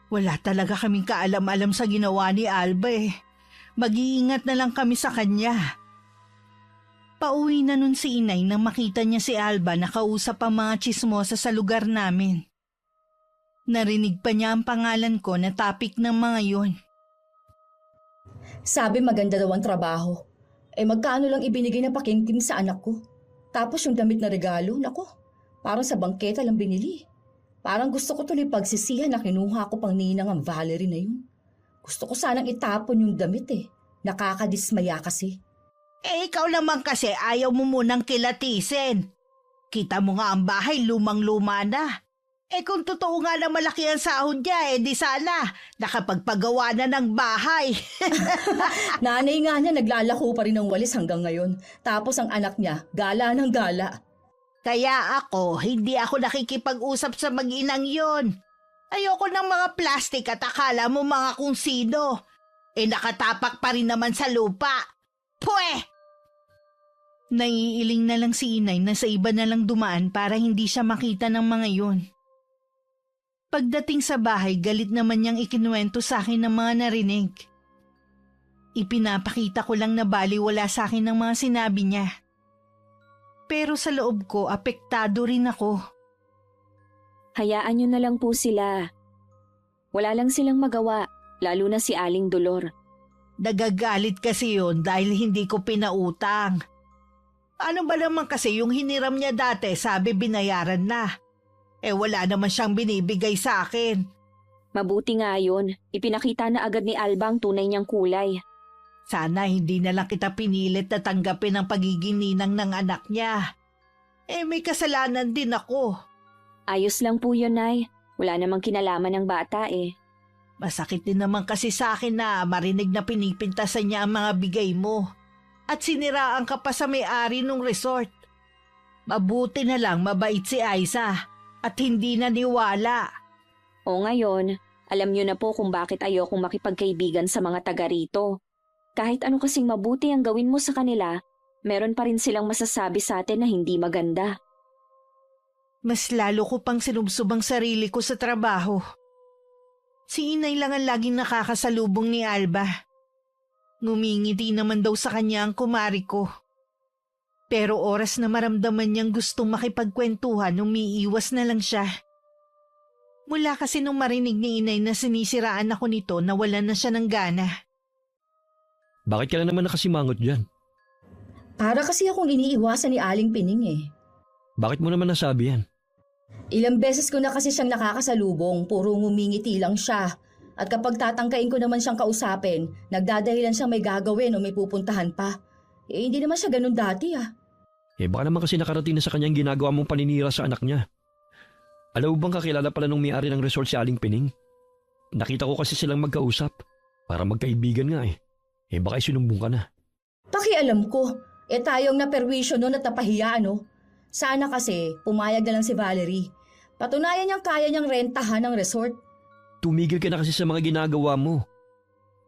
Wala talaga kaming kaalam-alam sa ginawa ni Alba eh. Mag-iingat na lang kami sa kanya. Pauwi na nun si inay nang makita niya si Alba nakausap ang mga chismosa sa lugar namin. Narinig pa niya ang pangalan ko na topic ng mga yun. Sabi maganda daw ang trabaho. Magkano lang ibinigay na pakingking sa anak ko? Tapos yung damit na regalo, nako, parang sa bangketa lang binili. Parang gusto ko tuloy pagsisihan na kinuha ko pang ninang ang Valerie na yun. Gusto ko sanang itapon yung damit eh. Nakakadismaya kasi. Ikaw naman kasi ayaw mo munang kilatisin. Kita mo nga ang bahay lumang-luma na. Kung totoo nga na malaki ang sahod niya, di sana nakapagpagawa na ng bahay. Nanay nga niya naglalako pa rin ng walis hanggang ngayon. Tapos ang anak niya, gala ng gala. Kaya hindi ako nakikipag-usap sa mag-inang yon. Ayoko ng mga plastik at akala mo mga kung sino. Nakatapak pa rin naman sa lupa. Pwe! Naiiling na lang si inay na sa iba na lang dumaan para hindi siya makita ng mga yun. Pagdating sa bahay, galit naman niyang ikinuwento sa akin ng mga narinig. Ipinapakita ko lang na baliwala sa akin ng mga sinabi niya. Pero sa loob ko, apektado rin ako. Hayaan niyo na lang po sila. Wala lang silang magawa, lalo na si Aling Dolor. Nagagalit kasi yun dahil hindi ko pinautang. Ano ba naman kasi yung hiniram niya dati, sabi binayaran na. Wala naman siyang binibigay sa akin. Mabuti nga yun, ipinakita na agad ni Alba ang tunay niyang kulay. Sana hindi na lang kita pinilit na tanggapin ang pagiging ninang ng anak niya. May kasalanan din ako. Ayos lang po yun, Nay. Wala namang kinalaman ng bata eh. Masakit din naman kasi sa akin na marinig na pinipintasan niya ang mga bigay mo. at siniraan ka pa sa may-ari ng resort. Mabuti na lang mabait si Aiza at hindi naniwala. O ngayon, alam niyo na po kung bakit ayokong makipagkaibigan sa mga taga rito. Kahit ano kasing mabuti ang gawin mo sa kanila, meron pa rin silang masasabi sa atin na hindi maganda. Mas lalo ko pang sinubsubang sarili ko sa trabaho. Si Inay lang ang laging nakakasalubong ni Alba. Ngumingiti naman daw sa kanya ang kumari ko. Pero oras na maramdaman niyang gustong makipagkwentuhan, umiiwas na lang siya. Mula kasi nung marinig ni Inay na sinisiraan ako nito, nawalan na siya ng gana. Bakit ka na naman nakasimangot dyan? Para kasi akong iniiwasan ni Aling Pining eh. Bakit mo naman nasabi yan? Ilang beses ko na kasi siyang nakakasalubong, puro ngumingiti lang siya. At kapag tatangkain ko naman siyang kausapin, nagdadahilan siyang may gagawin o may pupuntahan pa. Eh hindi naman siya ganun dati ah. Baka naman kasi nakarating na sa kanyang ginagawa mong paninira sa anak niya. Alam mo bang kakilala pala nung may-ari ng resort si Aling Pining? Nakita ko kasi silang magkausap. Para magkaibigan nga eh. Baka isinumbong ka na. Pakialam ko, tayong naperwisyo noon at napahiya ano. Sana kasi pumayag na lang si Valerie. Patunayan niyang kaya niyang rentahan ng resort. Tumigil ka na kasi sa mga ginagawa mo.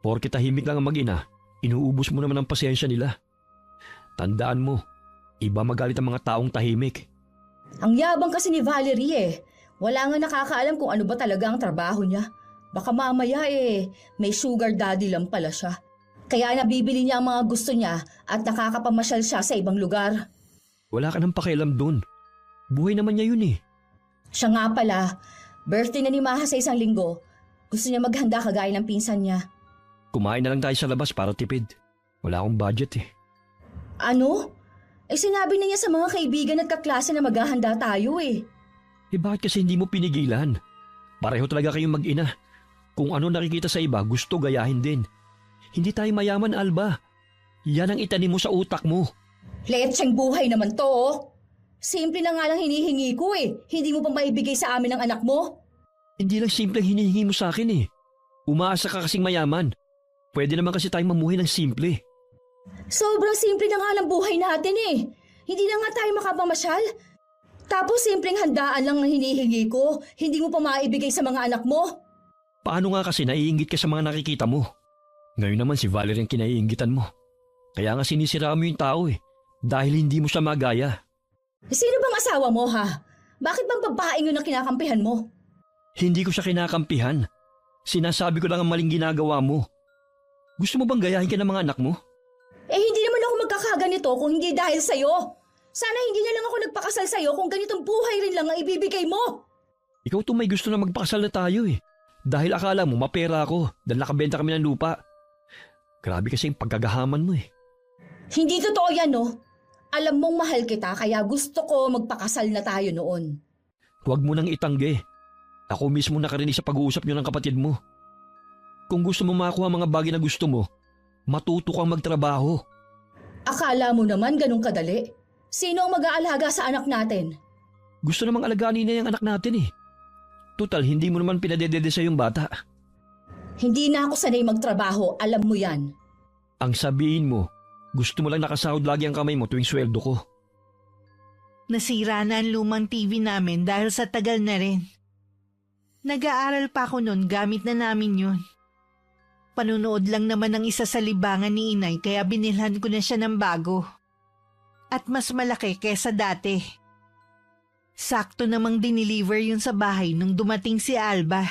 Porke tahimik lang ang mag-ina, inuubos mo naman ang pasensya nila. Tandaan mo, iba magalit ang mga taong tahimik. Ang yabang kasi ni Valerie eh. Wala nga nakakaalam kung ano ba talaga ang trabaho niya. Baka mamaya may sugar daddy lang pala siya. Kaya nabibili niya ang mga gusto niya at nakakapamasyal siya sa ibang lugar. Wala ka nang pakialam dun. Buhay naman niya yun eh. Siya nga pala, birthday na ni Maha sa isang linggo. Gusto niya maghanda kagaya ng pinsan niya. Kumain na lang tayo sa labas para tipid. Wala akong budget eh. Ano? Sinabi na niya sa mga kaibigan at kaklase na maghahanda tayo eh. Bakit kasi hindi mo pinigilan? Pareho talaga kayong mag-ina. Kung ano nakikita sa iba, gusto gayahin din. Hindi tayo mayaman, Alba. Yan ang itanim mo sa utak mo. Letseng buhay naman to oh. Simple na nga lang hinihingi ko eh. Hindi mo pa maibigay sa amin ang anak mo? Hindi lang simpleng hinihingi mo sa akin eh. Umaasa ka kasing mayaman. Pwede naman kasi tayong mamuhay ng simple. Sobrang simple na nga ng buhay natin eh. Hindi na nga tayo makapamasyal. Tapos simpleng handaan lang ang hinihingi ko. Hindi mo pa maibigay sa mga anak mo. Paano nga kasi naiinggit ka sa mga nakikita mo? Ngayon naman si Valerie ang kinaiinggitan mo. Kaya nga sinisira mo yung tao eh. Dahil hindi mo siya magaya. Sino bang asawa mo ha? Bakit bang babaeng yun ang kinakampihan mo? Hindi ko siya kinakampihan. Sinasabi ko lang ang maling ginagawa mo. Gusto mo bang gayahin ka ng mga anak mo? Hindi naman ako magkakaganito kung hindi dahil sa'yo. Sana hindi na lang ako nagpakasal sa'yo kung ganitong buhay rin lang ang ibibigay mo. Ikaw to may gusto na magpakasal na tayo eh. Dahil akala mo mapera ako dahil nakabenta kami ng lupa. Grabe kasi yung pagkagahaman mo eh. Hindi totoo yan no. Alam mong mahal kita kaya gusto ko magpakasal na tayo noon. Huwag mo nang itanggi. Ako mismo nakarinig sa pag-uusap niyo ng kapatid mo. Kung gusto mo makakuha mga bagay na gusto mo, matuto kang magtrabaho. Akala mo naman ganun kadali? Sino ang mag-aalaga sa anak natin? Gusto namang alagaan nila yung anak natin eh. Total, hindi mo naman pinadedede sa yung bata. Hindi na ako sanay magtrabaho, alam mo yan. Ang sabihin mo, gusto mo lang nakasahod lagi ang kamay mo tuwing sweldo ko. Nasira na ang lumang TV namin dahil sa tagal na rin. Nag-aaral pa ako noon, gamit na namin yun. Panunood lang naman ng isa sa libangan ni Inay kaya binilhan ko na siya ng bago. At mas malaki kesa dati. Sakto namang dineliver yun sa bahay nung dumating si Alba.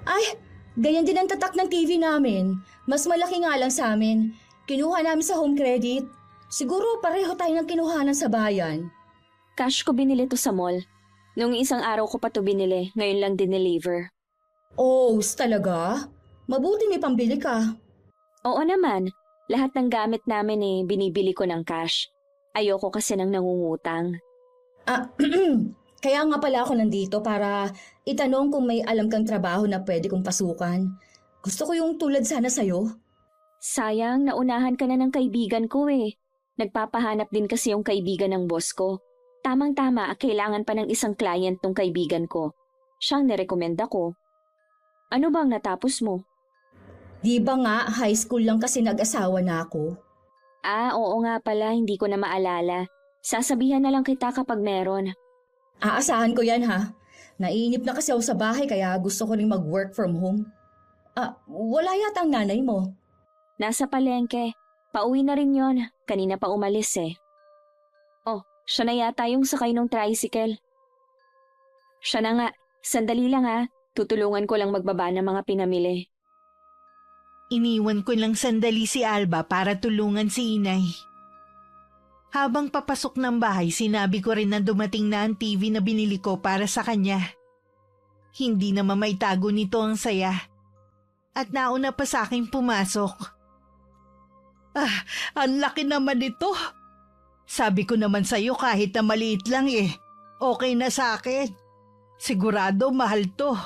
Ay, ganyan din ang tatak ng TV namin. Mas malaki nga lang sa amin. Kinuha namin sa home credit. Siguro pareho tayo ng kinuhanan sa bayan. Cash ko binili to sa mall. Nung isang araw ko pa to binili, ngayon lang dineliver. Oh, talaga? Mabuti may pambili ka. Oo naman, lahat ng gamit namin binibili ko ng cash. Ayoko kasi ng nangungutang. Kaya nga pala ako nandito para itanong kung may alam kang trabaho na pwede kong pasukan. Gusto ko yung tulad sana sa'yo. Sayang, naunahan ka na ng kaibigan ko eh. Nagpapahanap din kasi yung kaibigan ng boss ko. Tamang-tama, kailangan pa ng isang client tong kaibigan ko. Siyang nirekomenda ko. Ano bang natapos mo? Di ba nga, high school lang kasi nag-asawa na ako? Ah, oo nga pala, hindi ko na maalala. Sasabihan na lang kita kapag meron. Aasahan ko yan ha. Naiinip na kasi ako sa bahay kaya gusto ko rin mag-work from home. Wala yata ang nanay mo. Nasa palengke. Pauwi na rin yon. Kanina pa umalis eh. Oh, siya na yata yung sakay ng tricycle. Siya na nga. Sandali lang ha. Tutulungan ko lang magbaba ng mga pinamili. Iniwan ko lang sandali si Alba para tulungan si inay. Habang papasok ng bahay, sinabi ko rin na dumating na ang TV na binili ko para sa kanya. Hindi naman maitago nito ang saya. At nauna pa sa akin pumasok. Ang laki naman nito. Sabi ko naman sa'yo kahit na maliit lang okay na sa akin. Sigurado mahal to.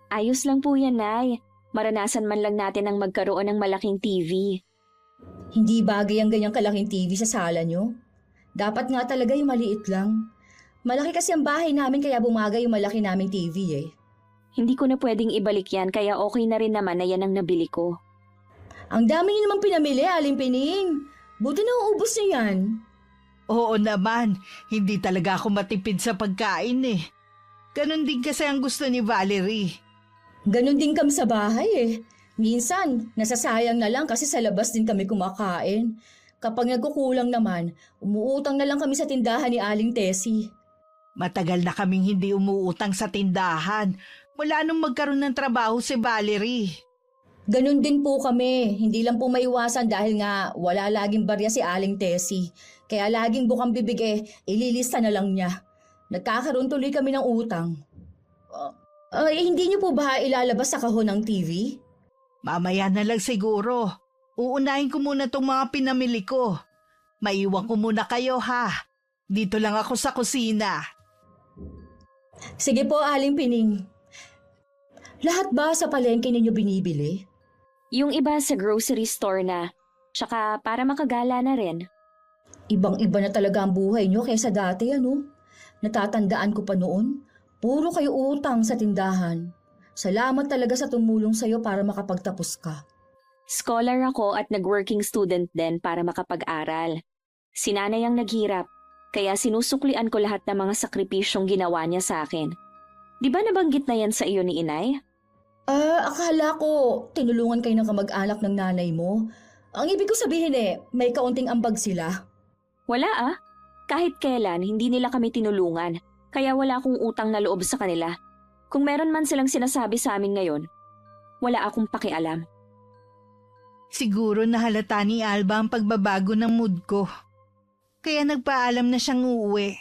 Ayos lang po yan, Nay. Maranasan man lang natin ang magkaroon ng malaking TV. Hindi bagay ang ganyang kalaking TV sa sala nyo. Dapat nga talaga yung maliit lang. Malaki kasi ang bahay namin kaya bumagay yung malaki naming TV. Hindi ko na pwedeng ibalik yan kaya okay na rin naman na yan ang nabili ko. Ang dami nyo naman pinamili, Aling Pining. Buti na uubos nyo yan. Oo naman, hindi talaga ako matipid sa pagkain Ganon din kasi ang gusto ni Valerie. Ganon din kami sa bahay. Minsan, nasasayang na lang kasi sa labas din kami kumakain. Kapag nagkukulang naman, umuutang na lang kami sa tindahan ni Aling Tessie. Matagal na kaming hindi umuutang sa tindahan. Mula nung magkaroon ng trabaho si Valerie. Ganon din po kami. Hindi lang po maiwasan dahil nga wala laging barya si Aling Tessie. Kaya laging bukang bibig ililista na lang niya. Nagkakaroon tuloy kami ng utang. Hindi niyo po ba ilalabas sa kahon ng TV? Mamaya na lang siguro. Uunahin ko muna tong mga pinamili ko. Maiwan ko muna kayo ha. Dito lang ako sa kusina. Sige po, Aling Pining. Lahat ba sa palengke ninyo binibili? Yung iba sa grocery store na. Tsaka para makagala na rin. Ibang-iba na talaga ang buhay nyo kaysa dati, Natatandaan ko pa noon, puro kayo utang sa tindahan. Salamat talaga sa tumulong sa'yo para makapagtapos ka. Scholar ako at nag-working student din para makapag-aral. Si nanay ang naghirap, kaya sinusuklian ko lahat ng mga sakripisyong ginawa niya sa akin. Di ba nabanggit na yan sa iyo ni inay? Akala ko tinulungan kayo ng kamag-anak ng nanay mo. Ang ibig ko sabihin may kaunting ambag sila. Wala Kahit kailan, hindi nila kami tinulungan, kaya wala akong utang na loob sa kanila. Kung meron man silang sinasabi sa amin ngayon, wala akong pakialam. Siguro nahalata ni Alba ang pagbabago ng mood ko. Kaya nagpaalam na siyang uuwi.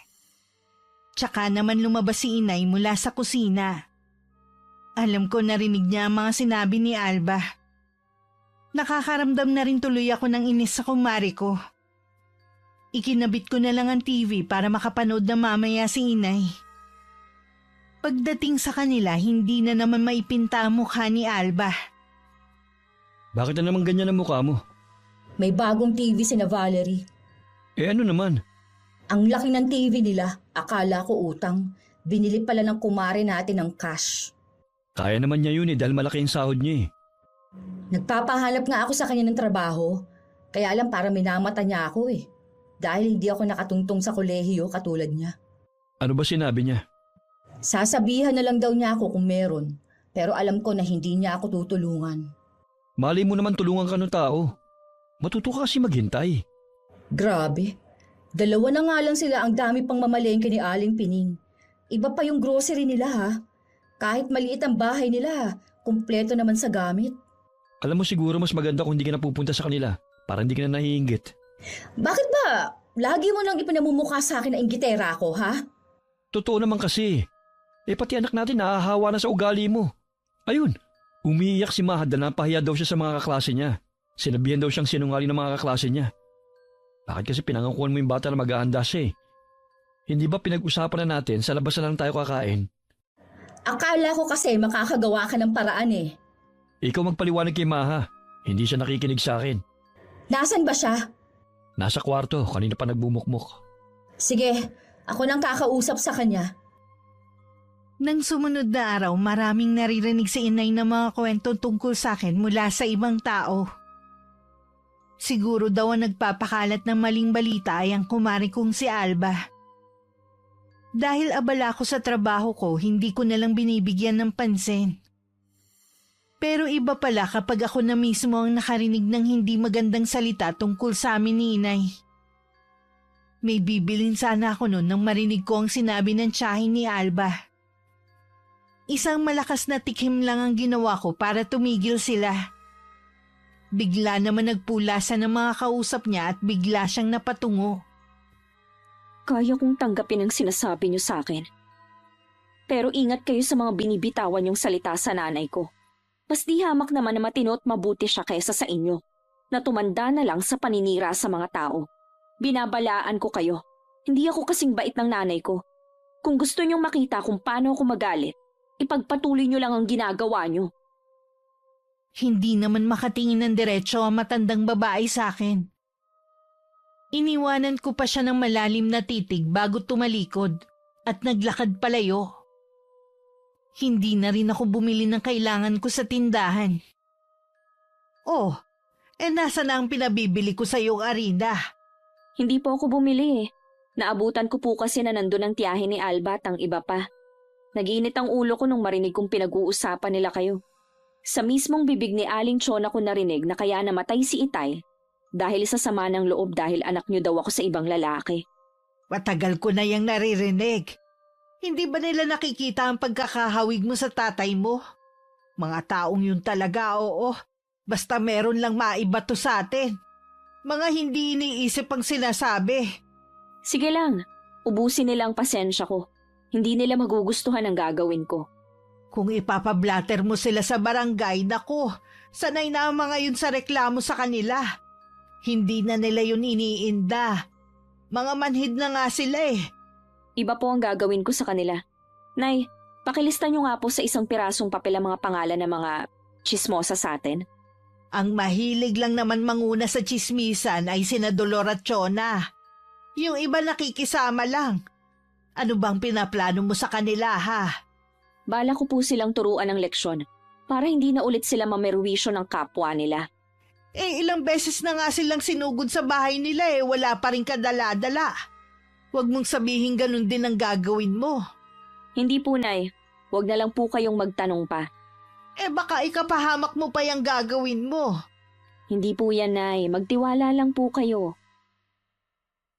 Tsaka naman lumabas si inay mula sa kusina. Alam ko narinig niya ang mga sinabi ni Alba. Nakakaramdam na rin tuloy ako ng inis sa kumari ko. Ikinabit ko na lang ang TV para makapanood na mamaya si inay. Pagdating sa kanila, hindi na naman maipinta ang mukha ni Alba. Bakit na naman ganyan ang mukha mo? May bagong TV sina Valerie. Ano naman? Ang laki ng TV nila, akala ko utang. Binili pala ng kumare natin ng cash. Kaya naman niya yun dahil malaki yung sahod niya Nagpapahanap nga ako sa kanya ng trabaho. Kaya alam para minamata niya ako Dahil hindi ako nakatungtong sa kolehiyo katulad niya. Ano ba sinabi niya? Sasabihan na lang daw niya ako kung meron. Pero alam ko na hindi niya ako tutulungan. Mali mo naman tulungan ka ng tao. Matuto ka kasi maghintay. Grabe. Dalawa na nga lang sila ang dami pang mamalengke ni Aling Pining. Iba pa yung grocery nila Kahit maliit ang bahay nila, kumpleto naman sa gamit. Alam mo siguro mas maganda kung hindi ka napupunta sa kanila para hindi ka na nahihinggit. Bakit ba? Lagi mo nang ipinamumukha sa akin na inggitera ako, Totoo naman kasi. Pati anak natin nahahawa na sa ugali mo. Ayun, umiiyak si Mahad na napahiya daw siya sa mga kaklase niya. Sinabihan daw siyang sinungaling ng mga kaklase niya. Bakit kasi pinangakuan mo yung bata na mag-aanda siya Hindi ba pinag-usapan na natin sa labas na lang tayo kakain? Akala ko kasi makakagawa ka ng paraan Ikaw magpaliwanag kay Maha. Hindi siya nakikinig sa akin. Nasaan ba siya? Nasa kwarto, kanina pa nagbumukmok. Sige, ako nang kakausap sa kanya. Nang sumunod na araw, maraming naririnig sa inay na mga kwento tungkol sa akin mula sa ibang tao. Siguro daw ang nagpapakalat ng maling balita ay ang kumari kong si Alba. Dahil abala ko sa trabaho ko, hindi ko nalang binibigyan ng pansin. Pero iba pala kapag ako na mismo ang nakarinig ng hindi magandang salita tungkol sa amin ni inay. May bibilin sana ako noon nang marinig ko ang sinabi ng tiyahin ni Alba. Isang malakas na tikim lang ang ginawa ko para tumigil sila. Bigla naman nagpulasan ng mga kausap niya at bigla siyang napatungo. Kaya kong tanggapin ang sinasabi niyo sa akin. Pero ingat kayo sa mga binibitawan niyong salita sa nanay ko. Mas di hamak naman na matino at mabuti siya kaysa sa inyo, na tumanda na lang sa paninira sa mga tao. Binabalaan ko kayo. Hindi ako kasing bait ng nanay ko. Kung gusto niyong makita kung paano ako magalit, ipagpatuloy niyo lang ang ginagawa niyo. Hindi naman makatingin ng diretso ang matandang babae sa akin. Iniwanan ko pa siya ng malalim na titig bago tumalikod at naglakad palayo. Hindi na rin ako bumili ng kailangan ko sa tindahan. Oh, nasa na ang pinabibili ko sa iyong arina? Hindi po ako bumili eh. Naabutan ko po kasi na nandun ang tiyahin ni Alba at ang iba pa. Nag-iinit ang ulo ko nung marinig kong pinag-uusapan nila kayo. Sa mismong bibig ni Aling Chona ko narinig na kaya namatay si Itay dahil sa sama ng loob dahil anak niyo daw ako sa ibang lalaki. Matagal ko na yung naririnig. Hindi ba nila nakikita ang pagkakahawig mo sa tatay mo? Mga taong yun talaga, oo. Basta meron lang maibato sa atin. Mga hindi iniisip ang sinasabi. Sige lang, ubusin nila ang pasensya ko. Hindi nila magugustuhan ang gagawin ko. Kung ipapablatter mo sila sa barangay, naku, sanay na ang mga yun sa reklamo sa kanila. Hindi na nila yun iniinda. Mga manhid na nga sila eh. Iba po ang gagawin ko sa kanila. Nay, pakilista niyo nga po sa isang pirasong papel ang mga pangalan ng mga chismosa sa atin. Ang mahilig lang naman manguna sa chismisan ay sina Dolor at Chona. Yung iba nakikisama lang. Ano bang pinaplano mo sa kanila, ha? Bala ko po silang turuan ng leksyon para hindi na ulit sila mamerwisyo ng kapwa nila. Ilang beses na nga silang sinugod sa bahay nila wala pa rin kadala-dala. Huwag mong sabihin ganun din ang gagawin mo. Hindi po, Nay. Huwag na lang po kayong magtanong pa. Baka ikapahamak mo pa yung gagawin mo. Hindi po yan, Nay. Magtiwala lang po kayo.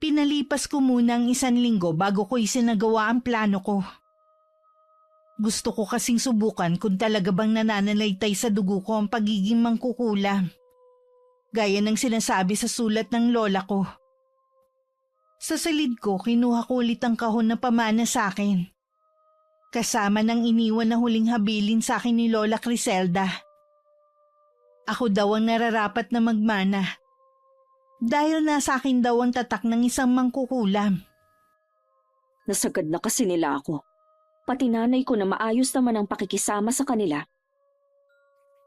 Pinalipas ko muna ang 1 linggo bago ko isinagawa ang plano ko. Gusto ko kasing subukan kung talaga bang nananalaytay sa dugo ko ang pagiging mangkukulam. Gaya ng sinasabi sa sulat ng lola ko. Sa silid ko, kinuha ko ulit ang kahon na pamana sa akin. Kasama ng iniwan na huling habilin sa akin ni Lola Criselda. Ako daw ang nararapat na magmana. Dahil nasa akin daw ang tatak ng isang mangkukulam. Nasagad na kasi nila ako. Pati nanay ko na maayos naman ang pakikisama sa kanila.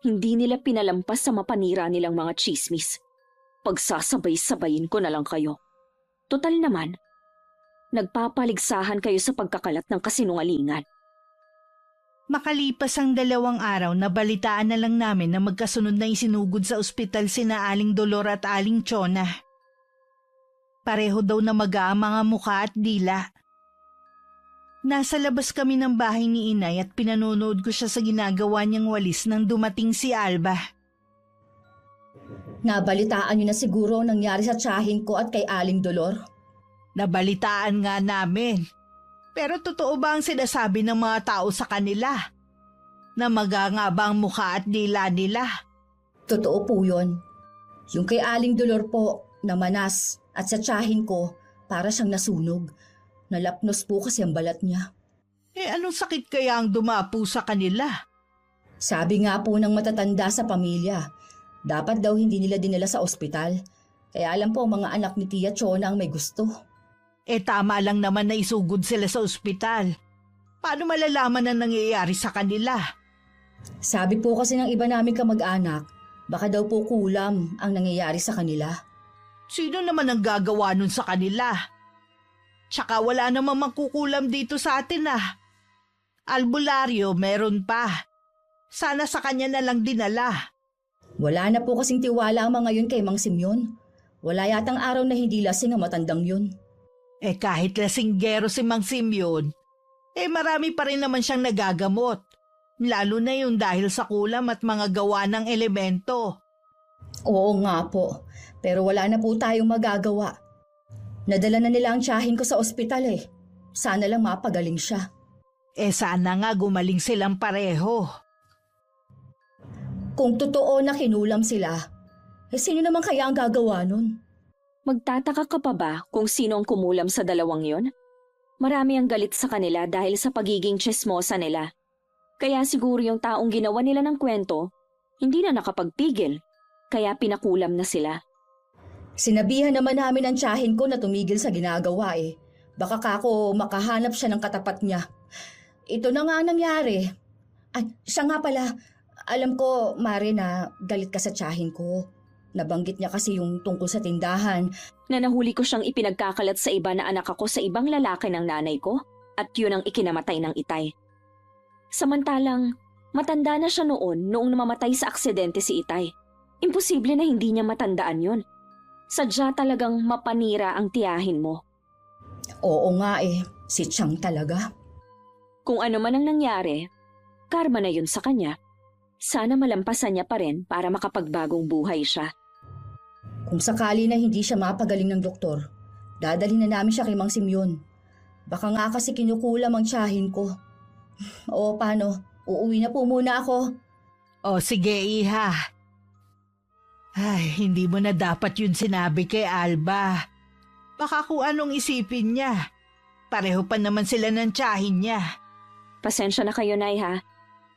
Hindi nila pinalampas sa mapanira nilang mga chismis. Pagsasabay-sabayin ko na lang kayo. Total naman, nagpapaligsahan kayo sa pagkakalat ng kasinungalingan. Makalipas ang 2 araw, nabalitaan na lang namin na magkasunod na isinugod sa ospital sina Aling Dolor at Aling Chona. Pareho daw na maga ang mga mukha at dila. Nasa labas kami ng bahay ni inay at pinanonood ko siya sa ginagawa niyang walis nang dumating si Alba. Nabalitaan niyo na siguro ang nangyari sa tiyahin ko at kay Aling Dolor. Nabalitaan nga namin. Pero totoo ba ang sinasabi ng mga tao sa kanila? Na maga nga ba ang mukha at dila nila? Totoo po yun. Yung kay Aling Dolor po, namanas, at sa tiyahin ko, para siyang nasunog. Nalapnos po kasi ang balat niya. Anong sakit kaya ang dumapo sa kanila? Sabi nga po ng matatanda sa pamilya, dapat daw hindi nila dinala sa ospital. Kaya alam po ang mga anak ni Tia Chona ang may gusto. Tama lang naman na isugod sila sa ospital. Paano malalaman ang nangyayari sa kanila? Sabi po kasi ng iba naming kamag-anak, baka daw po kulam ang nangyayari sa kanila. Sino naman ang gagawa nun sa kanila? Tsaka wala namang magkukulam dito sa atin . Albularyo meron pa. Sana sa kanya na lang dinala. Wala na po kasing tiwala ang mga yun kay Mang Simeon. Wala yatang araw na hindi lasing ang matandang yun. Kahit lasinggero si Mang Simeon, marami pa rin naman siyang nagagamot. Lalo na yung dahil sa kulam at mga gawa ng elemento. Oo nga po, pero wala na po tayong magagawa. Nadala na nila ang tiyahin ko sa ospital eh. Sana lang mapagaling siya. Sana nga gumaling silang pareho. Kung totoo na kinulam sila, sino naman kaya ang gagawa nun? Magtataka ka pa ba kung sino ang kumulam sa dalawang yon? Marami ang galit sa kanila dahil sa pagiging tsismosa nila. Kaya siguro yung taong ginawa nila ng kwento, hindi na nakapagpigil, kaya pinakulam na sila. Sinabihan naman namin ang tiyahin ko na tumigil sa ginagawa eh. Baka kako makahanap siya ng katapat niya. Ito na nga ang nangyari. Ay, siya nga pala. Alam ko, Mare, na galit ka sa tiyahin ko. Nabanggit niya kasi yung tungkol sa tindahan. Na nahuli ko siyang ipinagkakalat sa iba na anak ako sa ibang lalaki ng nanay ko at yun ang ikinamatay ng itay. Samantalang, matanda na siya noong namamatay sa aksidente si itay. Imposible na hindi niya matandaan yun. Sadya talagang mapanira ang tiyahin mo. Oo nga eh, si Chang talaga. Kung ano man ang nangyari, karma na yun sa kanya. Sana malampasan niya pa rin para makapagbagong buhay siya. Kung sakali na hindi siya mapagaling ng doktor, dadalhin na namin siya kay Mang Simeon. Baka nga kasi kinukulam ang tiyahin ko. O paano, uuwi na po muna ako. O sige, Iha. Ay, hindi mo na dapat yun sinabi kay Alba. Baka kung anong isipin niya. Pareho pa naman sila ng tiyahin niya. Pasensya na kayo, Nay, ha?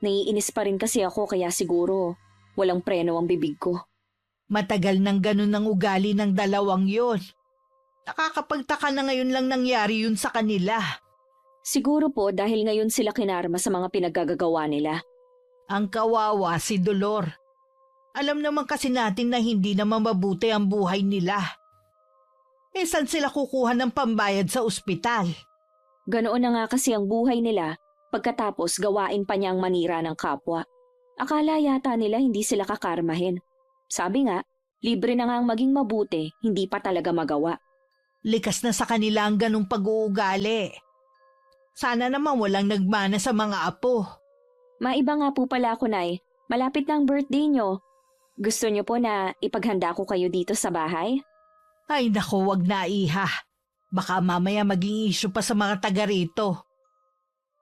Naiinis pa rin kasi ako kaya siguro walang preno ang bibig ko. Matagal nang ganun ang ugali ng dalawang yon. Nakakapagtaka na ngayon lang nangyari yun sa kanila. Siguro po dahil ngayon sila kinarma sa mga pinaggagawa nila. Ang kawawa si Dolor. Alam naman kasi natin na hindi naman mabuti ang buhay nila. Saan sila kukuha ng pambayad sa ospital? Ganoon na nga kasi ang buhay nila pagkatapos gawain pa niyang manira ng kapwa. Akala yata nila hindi sila kakarmahin. Sabi nga, libre na nga ang maging mabuti, hindi pa talaga magawa. Likas na sa kanila ang ganong pag-uugali. Sana naman walang nagmana sa mga apo. Maiba nga po pala ako, Nay. Malapit na ang birthday niyo. Gusto niyo po na ipaghanda ko kayo dito sa bahay? Ay naku, wag na, Iha. Baka mamaya maging issue pa sa mga taga rito.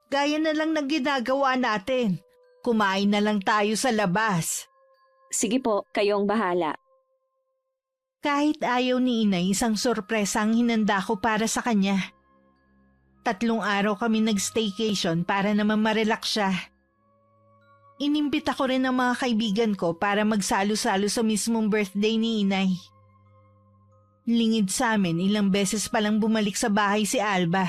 Gaya na lang ng ginagawa natin. Kumain na lang tayo sa labas. Sige po, kayong bahala. Kahit ayaw ni Inay, isang sorpresa ang hinanda ko para sa kanya. 3 araw kami nag-staycation para naman marelax siya. Inimbita ko rin ang mga kaibigan ko para magsalo-salo sa mismong birthday ni Inay. Lingid sa amin, ilang beses palang bumalik sa bahay si Alba.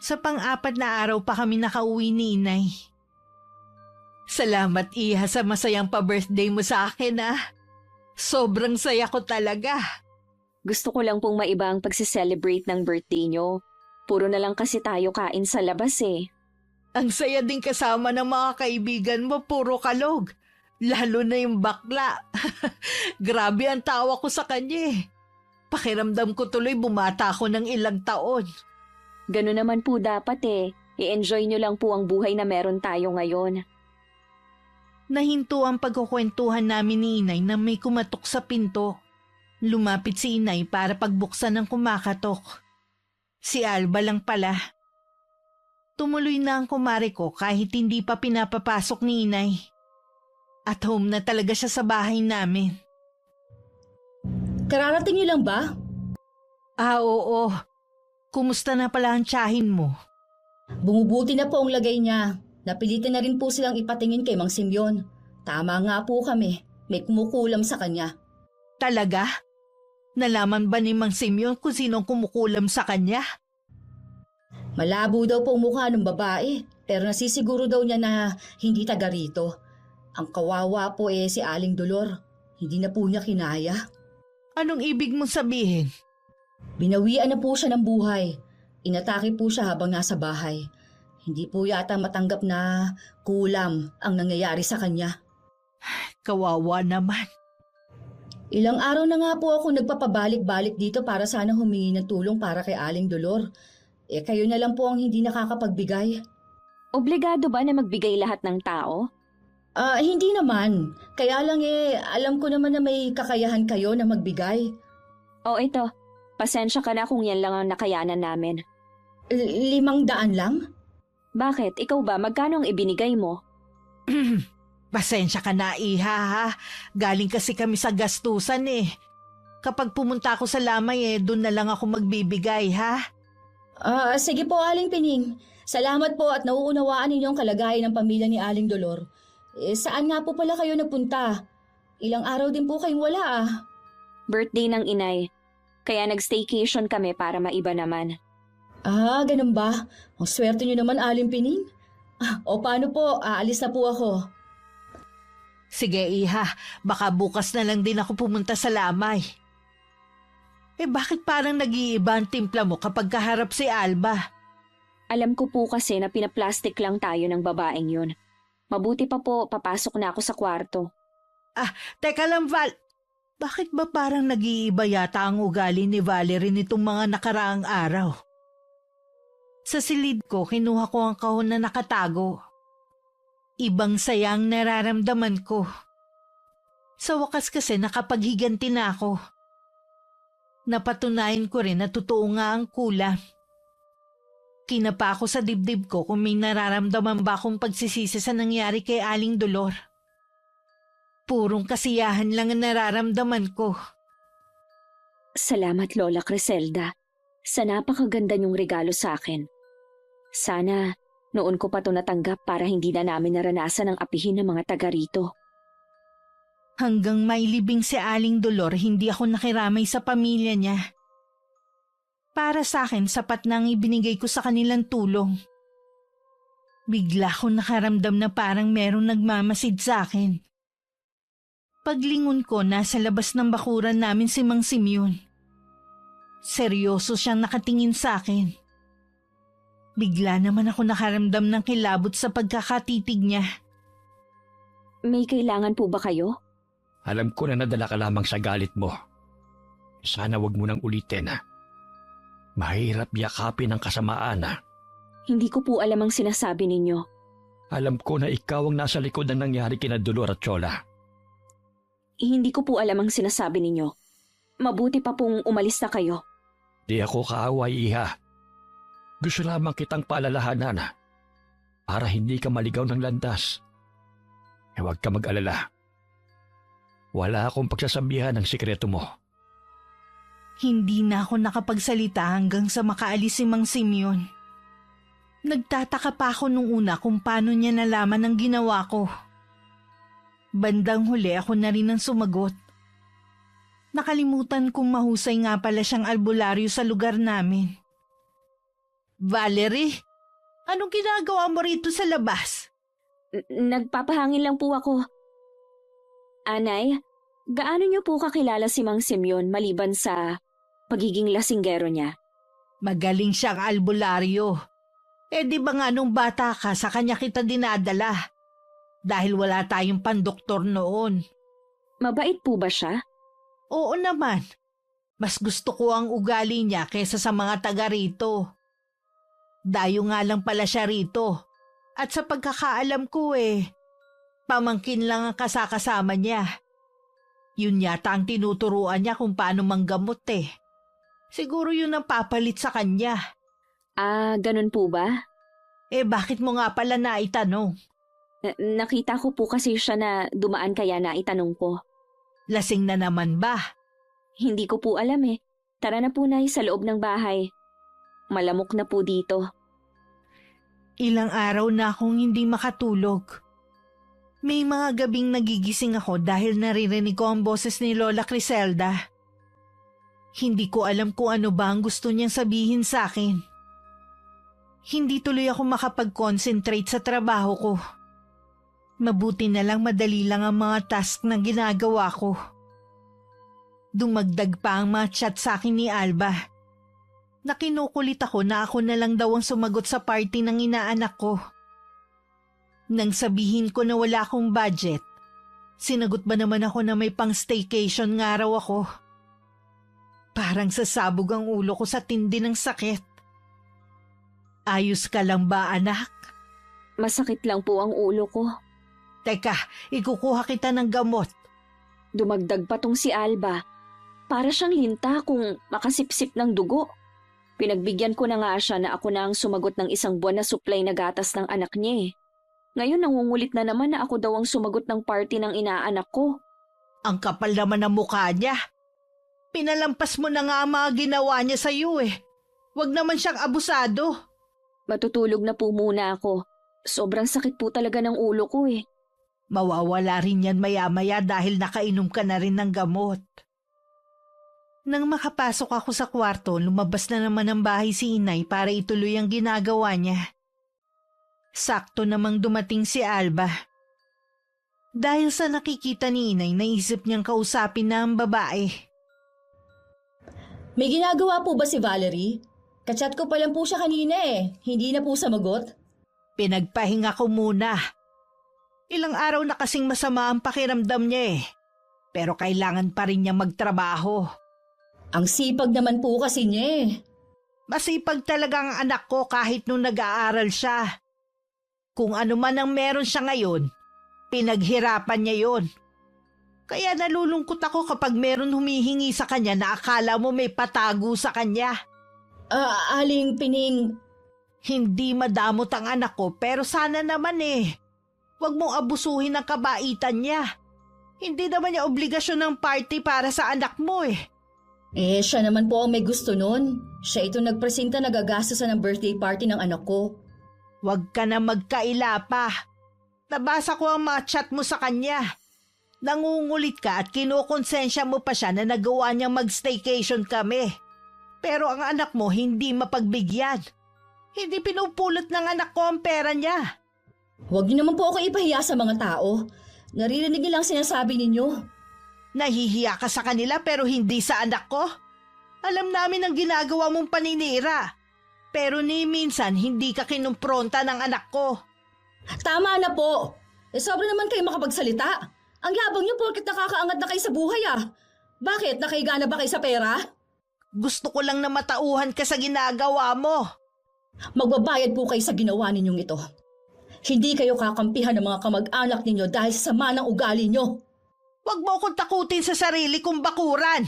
Sa 4 na araw pa kami nakauwi ni Inay. Salamat, Iha, sa masayang pa-birthday mo sa akin, ah. Sobrang saya ko talaga. Gusto ko lang pong maiba ang pagsiselebrate ng birthday niyo. Puro na lang kasi tayo kain sa labas eh. Ang saya din kasama ng mga kaibigan mo, puro kalog. Lalo na yung bakla. Grabe ang tawa ko sa kanya eh. Pakiramdam ko tuloy bumata ako ng ilang taon. Ganun naman po dapat eh. I-enjoy nyo lang po ang buhay na meron tayo ngayon. Nahinto ang pagkukwentuhan namin ni Inay na may kumatok sa pinto. Lumapit si Inay para pagbuksan ng kumakatok. Si Alba lang pala. Tumuloy na ang kumare ko kahit hindi pa pinapapasok ni Inay. At home na talaga siya sa bahay namin. Kararating niyo lang ba? Oo. Kumusta na pala ang tiyahin mo? Bumubuti na po ang lagay niya. Napilitan na rin po silang ipatingin kay Mang Simeon. Tama nga po kami. May kumukulam sa kanya. Talaga? Nalaman ba ni Mang Simeon kung sinong kumukulam sa kanya? Malabo daw po ang mukha ng babae. Pero nasisiguro daw niya na hindi taga rito. Ang kawawa po si Aling Dolor. Hindi na po niya kinaya. Anong ibig mong sabihin? Binawian na po siya ng buhay. Inatake po siya habang nasa bahay. Hindi po yata matanggap na kulam ang nangyayari sa kanya. Kawawa naman. Ilang araw na nga po ako nagpapabalik-balik dito para sana humingi ng tulong para kay Aling Dolor. Kayo na lang po ang hindi nakakapagbigay. Obligado ba na magbigay lahat ng tao? Hindi naman. Kaya lang alam ko naman na may kakayahan kayo na magbigay. O ito, pasensya ka na kung yan lang ang nakayanan namin. 500 lang? Bakit? Ikaw ba? Magkano ang ibinigay mo? Pasensya ka na, Iha, ha? Galing kasi kami sa gastusan eh. Kapag pumunta ako sa lamay doon na lang ako magbibigay, ha? Sige po, Aling Pining. Salamat po at nauunawaan ninyong kalagayan ng pamilya ni Aling Dolor. Saan nga po pala kayo nagpunta? Ilang araw din po kayong wala Birthday ng inay. Kaya nag-staycation kami para maiba naman. Ganun ba? Ang swerte niyo naman, Aling Pining. O paano po, aalis na po ako. Sige, Iha. Baka bukas na lang din ako pumunta sa lamay. Bakit parang nag-iiba ang timpla mo kapag kaharap si Alba? Alam ko po kasi na pinaplastic lang tayo ng babaeng yun. Mabuti pa po, papasok na ako sa kwarto. Teka lang, Val. Bakit ba parang nag-iiba yata ang ugali ni Valerie nitong mga nakaraang araw? Sa silid ko, kinuha ko ang kahon na nakatago. Ibang sayang nararamdaman ko. Sa wakas kasi nakapaghiganti na ako. Napatunayan ko rin na totoo nga ang kulam. Kinapa ako sa dibdib ko kung may nararamdaman ba akong pagsisisi sa nangyari kay Aling Dolor. Purong kasiyahan lang ang nararamdaman ko. Salamat, Lola Criselda. Sa napakaganda niyong regalo sa akin. Sana noon ko pa ito natanggap para hindi na namin naranasan ang apihin ng mga taga rito. Hanggang mailibing si Aling Dolor, hindi ako nakiramay sa pamilya niya. Para sa akin, sapat na ang ibinigay ko sa kanilang tulong. Bigla ko nakaramdam na parang merong nagmamasid sa akin. Paglingon ko, nasa labas ng bakuran namin si Mang Simeon. Seryoso siyang nakatingin sa akin. Bigla naman ako nakaramdam ng kilabot sa pagkakatitig niya. May kailangan po ba kayo? Alam ko na nadala ka lamang sa galit mo. Sana wag mo nang ulitin Mahirap yakapin ang kasamaan Hindi ko po alam ang sinasabi ninyo. Alam ko na ikaw ang nasa likod ng nangyari kina Dolor at Chola. Hindi ko po alam ang sinasabi ninyo. Mabuti pa pong umalis na kayo. Di ako kaaway, Iha. Gusto lamang kitang paalalahanan para hindi ka maligaw ng landas. Huwag ka mag-alala. Wala akong pagsasabihan ng sikreto mo. Hindi na ako nakapagsalita hanggang sa makaalis si Mang Simeon. Nagtataka pa ako nung una kung paano niya nalaman ang ginawa ko. Bandang huli ako na rin ang sumagot. Nakalimutan kong mahusay nga pala siyang albularyo sa lugar namin. Valerie, anong ginagawa mo rito sa labas? Nagpapahangin lang po ako. Anay, gaano niyo po kakilala si Mang Simeon maliban sa pagiging lasinggero niya? Magaling siyang albularyo. Di ba nga nung bata ka sa kanya kita dinadala? Dahil wala tayong pandoktor noon. Mabait po ba siya? Oo naman. Mas gusto ko ang ugali niya kaysa sa mga taga rito. Dayo nga lang pala siya rito. At sa pagkakaalam ko pamangkin lang ang kasakasama niya. Yun yata ang tinuturuan niya kung paano manggamot Siguro yun ang papalit sa kanya. Ganun po ba? Bakit mo nga pala naitanong? Nakita ko po kasi siya na dumaan kaya naitanong ko. Lasing na naman ba? Hindi ko po alam Tara na po Nay sa loob ng bahay. Malamok na po dito. Ilang araw na akong hindi makatulog. May mga gabing nagigising ako dahil naririnig ko ang boses ni Lola Criselda. Hindi ko alam kung ano ba ang gusto niyang sabihin sa akin. Hindi tuloy ako makapag-concentrate sa trabaho ko. Mabuti na lang madali lang ang mga task na ginagawa ko. Dumagdag pa ang mga chat sa akin ni Alba. na kinukulit ako na ako na lang daw ang sumagot sa party ng inaanak ko. Nang sabihin ko na wala akong budget, sinagot ba naman ako na may pang staycation nga raw ako. Parang sasabog ang ulo ko sa tindi ng sakit. Ayos ka lang ba, anak? Masakit lang po ang ulo ko. Teka, ikukuha kita ng gamot. Dumagdag pa tong si Alba. Para siyang linta kung makasipsip ng dugo. Pinagbigyan ko na nga siya na ako na ang sumagot ng 1 buwan na supply na gatas ng anak niya eh. Ngayon nangungulit na naman na ako daw ang sumagot ng party ng inaanak ko. Ang kapal naman ng mukha niya. Pinalampas mo na nga ang mga ginawa niya sa iyo eh. Huwag naman siyang abusado. Matutulog na po muna ako. Sobrang sakit po talaga ng ulo ko eh. Mawawala rin yan maya-maya dahil nakainom ka na rin ng gamot. Nang makapasok ako sa kwarto, lumabas na naman ng bahay si inay para ituloy ang ginagawa niya. Sakto namang dumating si Alba. Dahil sa nakikita ni inay, naisip niyang kausapin na ang babae. May ginagawa po ba si Valerie? Kachat ko pa lang po siya kanina eh. Hindi na po samagot. Pinagpahinga ko muna. Ilang araw na kasing masama ang pakiramdam niya eh. Pero kailangan pa rin niya magtrabaho. Ang sipag naman po kasi niya eh. Masipag talaga ang anak ko kahit nung nag-aaral siya. Kung ano man ang meron siya ngayon, pinaghirapan niya yon. Kaya nalulungkot ako kapag meron humihingi sa kanya na akala mo may patago sa kanya. Aling Pining, Hindi madamot ang anak ko pero sana naman eh. Huwag mong abusuhin ang kabaitan niya. Hindi naman niya obligasyon ng party para sa anak mo eh. siya naman po ang may gusto nun. Siya ito nagpresenta na gagastusan ng birthday party ng anak ko. Huwag ka na magkaila pa. Nabasa ko ang mga chat mo sa kanya. Nangungulit ka at kinukonsensya mo pa siya na nagawa niyang mag-staycation kami. Pero ang anak mo hindi mapagbigyan. Hindi pinupulot ng anak ko ang pera niya. Huwag niyo naman po ako ipahiya sa mga tao. Naririnig niyo lang sinasabi ninyo. Nahihiya ka sa kanila pero hindi sa anak ko. Alam namin ang ginagawa mong paninira. Pero ni minsan hindi ka kinumpronta ng anak ko. Tama na po. Sobra naman kayo makapagsalita. Ang yabang niyo porket nakakaangat na kayo sa buhay ah. Bakit? Nakahiga na ba kayo sa pera? Gusto ko lang na matauhan ka sa ginagawa mo. Magbabayad po kayo sa ginawa ninyong ito. Hindi kayo kakampihan ng mga kamag-anak ninyo dahil sa sama ng ugali nyo. Huwag mo akong takutin sa sarili kong bakuran.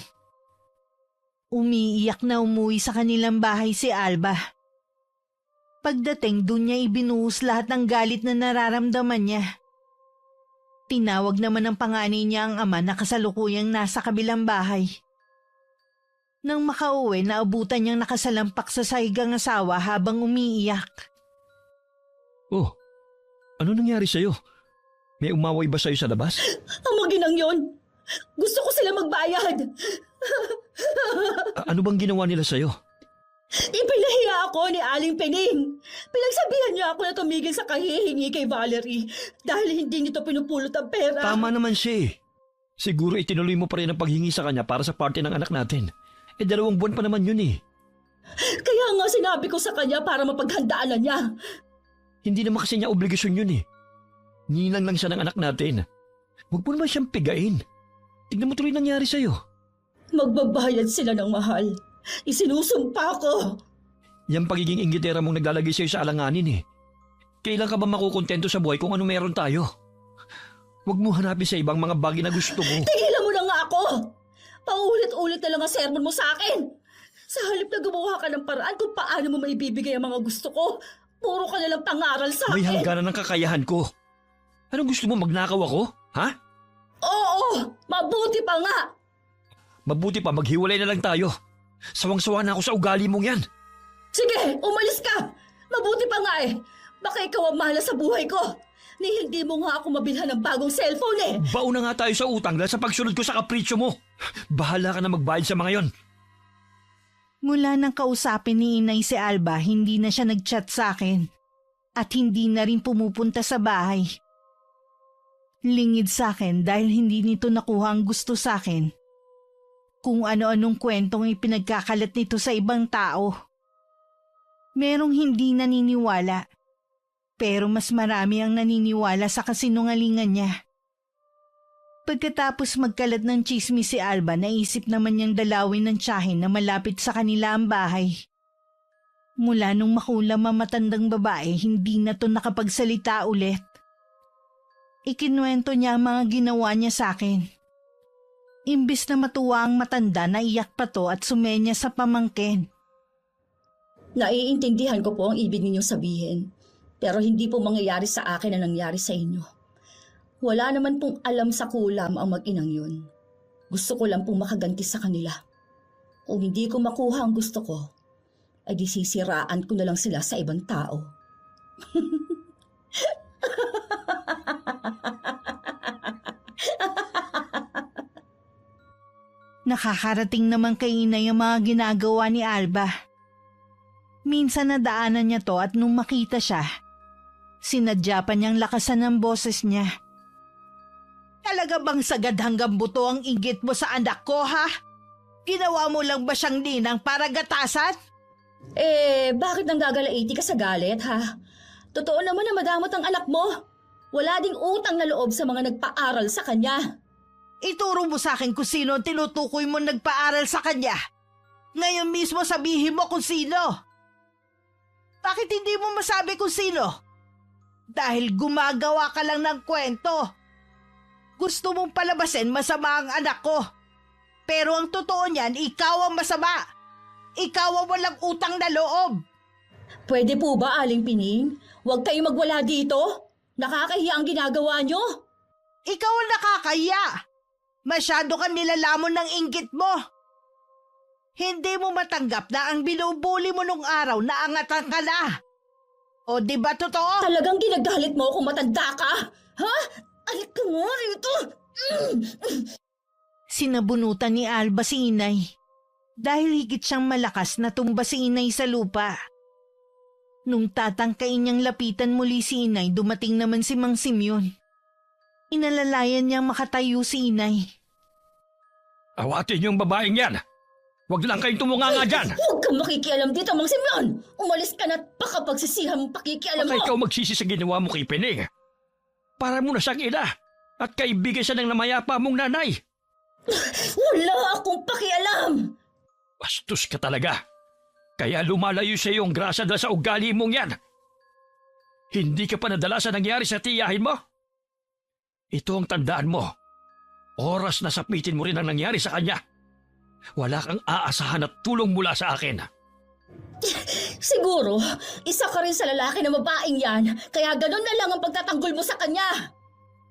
Umiiyak na umuwi sa kanilang bahay si Alba. Pagdating doon niya ibinuhos lahat ng galit na nararamdaman niya. Tinawag naman ng panganay niya ang ama na kasalukuyang nasa kabilang bahay. Nang makauwi, naabutan niyang nakasalampak sa saigang asawa habang umiiyak. Oh, ano nangyari sa'yo? May umaway ba sa'yo sa labas? Ang maginang yon. Gusto ko sila magbayad. Ano bang ginawa nila sa'yo? Ipinahiya ako ni Aling Pening. Pinagsabihan niya ako na tumigil sa kahihingi kay Valerie dahil hindi nito pinupulot ang pera. Tama naman siya eh. Siguro itinuloy mo pa rin ang paghingi sa kanya para sa party ng anak natin. 2 buwan pa naman yun eh. Kaya nga sinabi ko sa kanya para mapaghandaan na niya. Hindi naman kasi niya obligasyon yun eh. Ninang lang siya ng anak natin. Huwag mo naman siyang pigain. Tignan mo tuloy nangyari sa'yo. Magbabayad sila ng mahal. Isinusumpa ko. Yang pagiging inggitera mong naglalagay sa'yo sa alanganin eh. Kailan ka ba makukontento sa buhay kung ano meron tayo? Huwag mo hanapin sa ibang mga bagay na gusto mo. Tigilan mo na nga ako! Paulit-ulit na lang ang sermon mo sa akin. Sa halip na gumawa ka ng paraan kung paano mo maibibigay ang mga gusto ko, puro ka nalang pangaral sa May akin. hangganan ng kakayahan ko. Anong gusto mo, magnakaw ako? Ha? Oo! Mabuti pa nga! Mabuti pa maghiwalay na lang tayo. Sawang-sawa na ako sa ugali mong yan. Sige, umalis ka! Mabuti pa nga eh! Baka ikaw ang mahala sa buhay ko! Ni hindi mo nga ako mabilhan ng bagong cellphone eh! Baon na nga tayo sa utang dahil sa pagsunod ko sa kapritsyo mo. Bahala ka na magbayad sa mga yon. Mula nang kausapin ni inay si Alba, hindi na siya nag-chat sa akin. At hindi na rin pumupunta sa bahay. Lingid sa akin dahil hindi nito nakuha ang gusto sa akin. Kung ano-anong kwentong ipinagkakalat nito sa ibang tao. Merong hindi naniniwala, pero mas marami ang naniniwala sa kasinungalingan niya. Pagkatapos magkalat ng tsismis si Alba, naisip naman niyang dalawin ng tiyahin na malapit sa kanila ang bahay. Mula nung makulam ang matandang babae, hindi na to nakapagsalita ulit. Ikinuwento niya ang mga ginawa niya sa akin. Imbis na matuwa ang matanda, naiyak pa to at sumenya sa pamangkin. Naiintindihan ko po ang ibig ninyong sabihin, pero hindi po mangyayari sa akin ang nangyari sa inyo. Wala naman pong alam sa kulam ang mag-inang yun. Gusto ko lang pong makaganti sa kanila. Kung hindi ko makuha ang gusto ko, ay di sisiraan ko na lang sila sa ibang tao. Nakakarating naman kay Inay ang mga ginagawa ni Alba. Minsan nadaanan niya to at nung makita siya, sinadya pa niyang lakasan ng boses niya. Talaga bang sagad hanggang buto ang inggit mo sa anak ko, ha? Ginawa mo lang ba siyang ninang para gatasan? Bakit nanggagalaiti ka sa galit, ha? Totoo naman na madamot ang anak mo. Wala ding utang na loob sa mga nagpaaral sa kanya. Ituro mo sa akin kung sino ang tinutukoy mo nagpaaral sa kanya. Ngayon mismo sabihin mo kung sino. Bakit hindi mo masabi kung sino? Dahil gumagawa ka lang ng kwento. Gusto mong palabasin masama ang anak ko. Pero ang totoo niyan, ikaw ang masama. Ikaw ang walang utang na loob. Pwede po ba, Aling Pining? Huwag kayong magwala dito. Nakakahiya ang ginagawa nyo. Ikaw ang nakakahiya. Masyado kang nilalamon ng inggit mo. Hindi mo matanggap na ang binubuli mo nung araw na angatan ka na. O di ba totoo? Talagang ginagalit mo kung matanda ka? Ha? Ay, ka nga rito. Sinabunutan ni Alba si Inay. Dahil higit siyang malakas na tumba si Inay sa lupa. Nung tatangkain niyang lapitan muli si Inay, dumating naman si Mang Simeon. Inalalayan niyang makatayo si Inay. Awatin yung babaeng yan! Huwag lang kayong tumunganga dyan! Huwag kang makikialam dito, Mang Simeon! Umalis ka na at baka pagsisihan mong pakikialam Baka mo! ikaw magsisi sa ginawa mo kay Pining. Para mo na siyang ina at kaibigan siya ng namayapa mong nanay. Wala akong pakialam! Bastos ka talaga. Kaya lumalayo sa iyo ang grasa dahil sa ugali mong yan. Hindi ka pa nadala sa nangyari sa tiyahin mo. Ito ang tandaan mo. Oras na sapitin mo rin ang nangyari sa kanya. Wala kang aasahan at tulong mula sa akin. Siguro, isa ka rin sa lalaki na babaeng yan, kaya ganun na lang ang pagtatanggol mo sa kanya.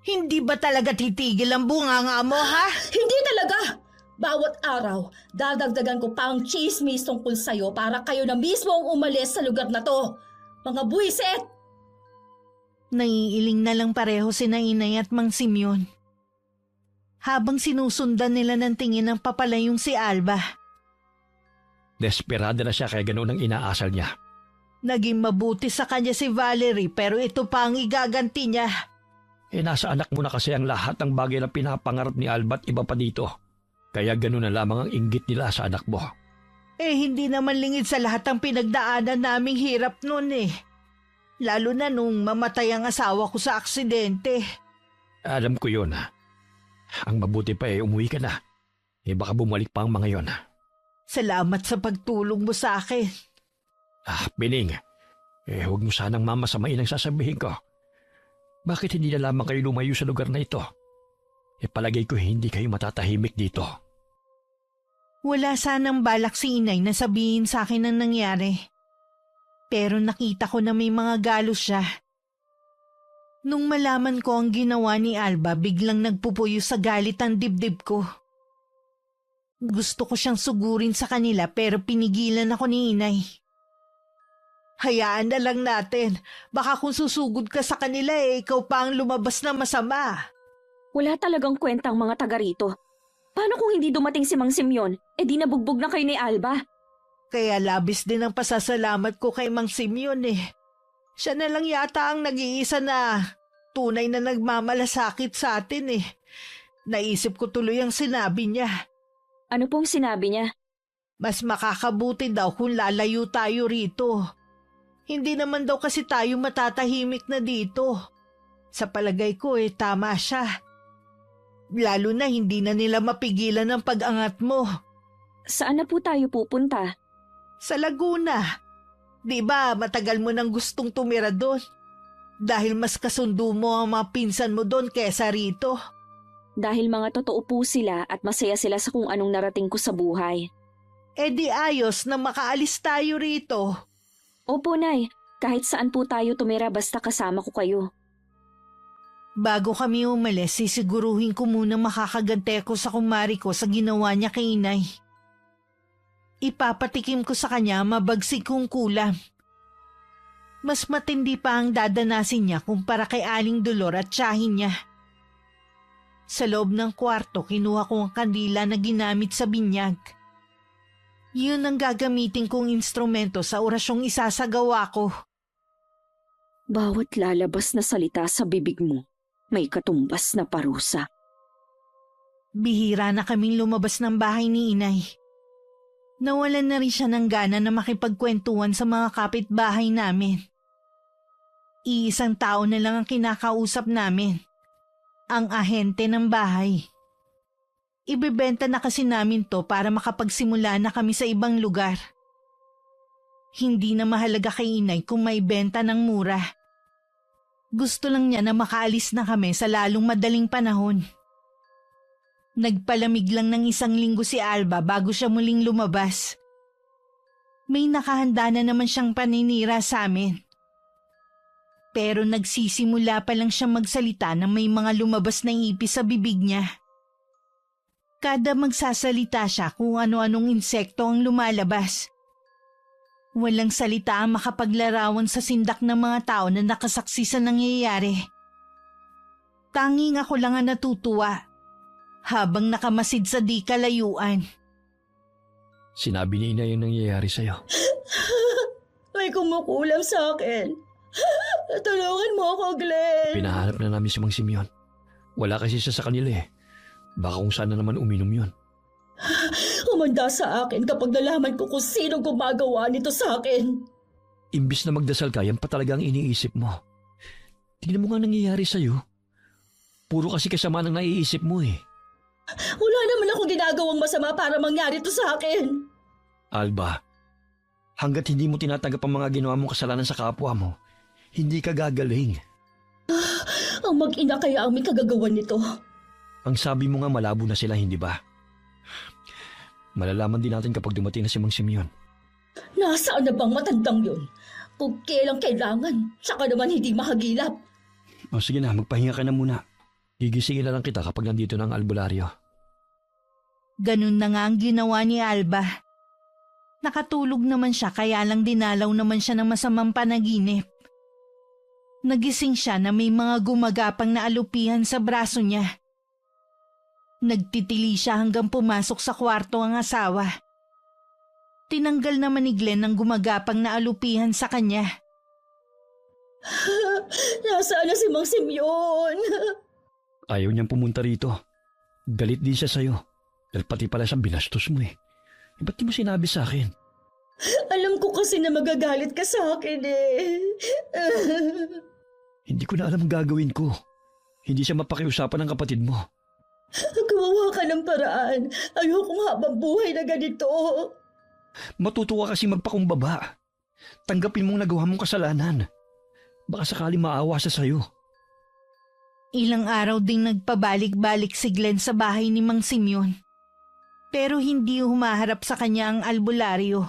Hindi ba talaga titigil ang bunganga mo, ha? Hindi talaga! Bawat araw, dadagdagan ko pa ang chismis tungkol sa'yo para kayo na mismo ang umalis sa lugar na to. Mga buwiset! Naiiling na lang pareho si Inay at Mang Simeon. Habang sinusundan nila ng tingin ng papalayong si Alba. Desperada na siya kaya ganoon ang inaasal niya. Naging mabuti sa kanya si Valerie pero ito pa ang igaganti niya. Nasa anak mo na kasi ang lahat ng bagay na pinapangarap ni Alba at iba pa dito. Kaya ganoon na lamang ang inggit nila sa anak mo. Hindi naman lingid sa lahat ang pinagdaanan naming hirap noon eh. Lalo na nung mamatay ang asawa ko sa aksidente. Alam ko yun. Ang mabuti pa umuwi ka na. Baka bumalik pa ang mga yon. Salamat sa pagtulong mo sa akin. Pining. Huwag mo sanang mamasamain ang sasabihin ko. Bakit hindi na lamang kayo lumayo sa lugar na ito? Palagay ko hindi kayo matatahimik dito. Wala sanang balak si Inay na sabihin sa akin ang nangyari. Pero nakita ko na may mga galos siya. Nung malaman ko ang ginawa ni Alba, biglang nagpupuyo sa galit ang dibdib ko. Gusto ko siyang sugurin sa kanila pero pinigilan ako ni Inay. Hayaan na lang natin. Baka kung susugod ka sa kanila ikaw pa ang lumabas na masama. Wala talagang kwentang mga taga rito. Paano kung hindi dumating si Mang Simeon? Di nabugbog na kayo ni Alba. Kaya labis din ang pasasalamat ko kay Mang Simeon Siya na lang yata ang nag-iisa na tunay na nagmamalasakit sa atin Naisip ko tuloy ang sinabi niya. Ano pong sinabi niya? Mas makakabuti daw kung lalayo tayo rito. Hindi naman daw kasi tayo matatahimik na dito. Sa palagay ko tama siya. Lalo na hindi na nila mapigilan ang pag-angat mo. Saan na po tayo pupunta? Sa Laguna. Di ba matagal mo nang gustong tumira doon? Dahil mas kasundo mo ang mga pinsan mo doon kesa rito. Dahil mga totoo po sila at masaya sila sa kung anong narating ko sa buhay. Di ayos na makaalis tayo rito. Opo, Nay. Kahit saan po tayo tumira basta kasama ko kayo. Bago kami umalis, sisiguruhin ko muna makakagante ko sa kumari ko sa ginawa niya kay inay. Ipapatikim ko sa kanya mabagsik kong kulam. Mas matindi pa ang dadanasin niya kumpara kay Aling Dolor at tiyahin niya. Sa loob ng kwarto, kinuha ko ang kandila na ginamit sa binyag. Yun ang gagamitin kong instrumento sa orasyong isasagawa ko. Bawat lalabas na salita sa bibig mo, may katumbas na parusa. Bihira na kaming lumabas ng bahay ni inay. Nawalan na rin siya ng gana na makipagkwentuhan sa mga kapitbahay namin. Iisang tao na lang ang kinakausap namin. Ang ahente ng bahay. Ibebenta na kasi namin to para makapagsimula na kami sa ibang lugar. Hindi na mahalaga kay inay kung may benta ng mura. Gusto lang niya na makaalis na kami sa lalong madaling panahon. Nagpalamig lang ng 1 linggo si Alba bago siya muling lumabas. May nakahanda na naman siyang paninira sa amin. Pero nagsisimula pa lang siyang magsalita na may mga lumabas na ipis sa bibig niya. Kada magsasalita siya kung ano-anong insekto ang lumalabas. Walang salita ang makapaglarawan sa sindak ng mga tao na nakasaksi sa nangyayari. Tanging ako lang ang natutuwa habang nakamasid sa di kalayuan. Sinabi ni Inay yung nangyayari sa'yo. May kumukulam sa akin. Tulungan mo ako, Glenn. Pinahanap na namin si Mang Simeon. Wala kasi siya sa kanila Baka kung saan na naman uminom yun. Umanda sa akin kapag nalaman ko kung sino gumagawa nito sa akin. Imbis na magdasal ka, yan pa talaga ang iniisip mo. Tingnan mo nga nangyayari sa'yo. Puro kasi kasama nang naiisip mo Wala naman ako ginagawang masama para mangyari to sa akin. Alba, hanggat hindi mo tinatanggap ang mga ginawa mong kasalanan sa kapwa mo, hindi ka gagaling. Ang mag-ina kaya ang may kagagawan nito. Ang sabi mo nga malabo na sila, hindi ba? Malalaman din natin kapag dumating na si Mang Simeon. Nasaan na bang matandang yun? Kung kailang kailangan, saka naman hindi mahagilap. O sige na, magpahinga ka na muna. Gigisingin na lang kita kapag nandito na ang albularyo. Ganun na nga ang ginawa ni Alba. Nakatulog naman siya kaya lang dinalaw naman siya ng masamang panaginip. Nagising siya na may mga gumagapang na alupihan sa braso niya. Nagtitili siya hanggang pumasok sa kwarto ang asawa. Tinanggal naman ni Glenn ang gumagapang na alupihan sa kanya. Nasaan na si Mang Simeon? Ayaw niyang pumunta rito. Galit din siya sa'yo. Dahil pati pala siyang binastos mo Ba't di mo sinabi sa akin? Alam ko kasi na magagalit ka sa akin Hindi ko na alam ang gagawin ko. Hindi siya mapakiusapan ng kapatid mo. Gumawa ka ng paraan. Ayokong habang buhay na ganito. Matutuwa kasi magpakumbaba. Tanggapin mong nagawa mong kasalanan. Baka sakali maawa siya sa'yo. Ilang araw ding nagpabalik-balik si Glenn sa bahay ni Mang Simeon. Pero hindi humaharap sa kanya ang albularyo.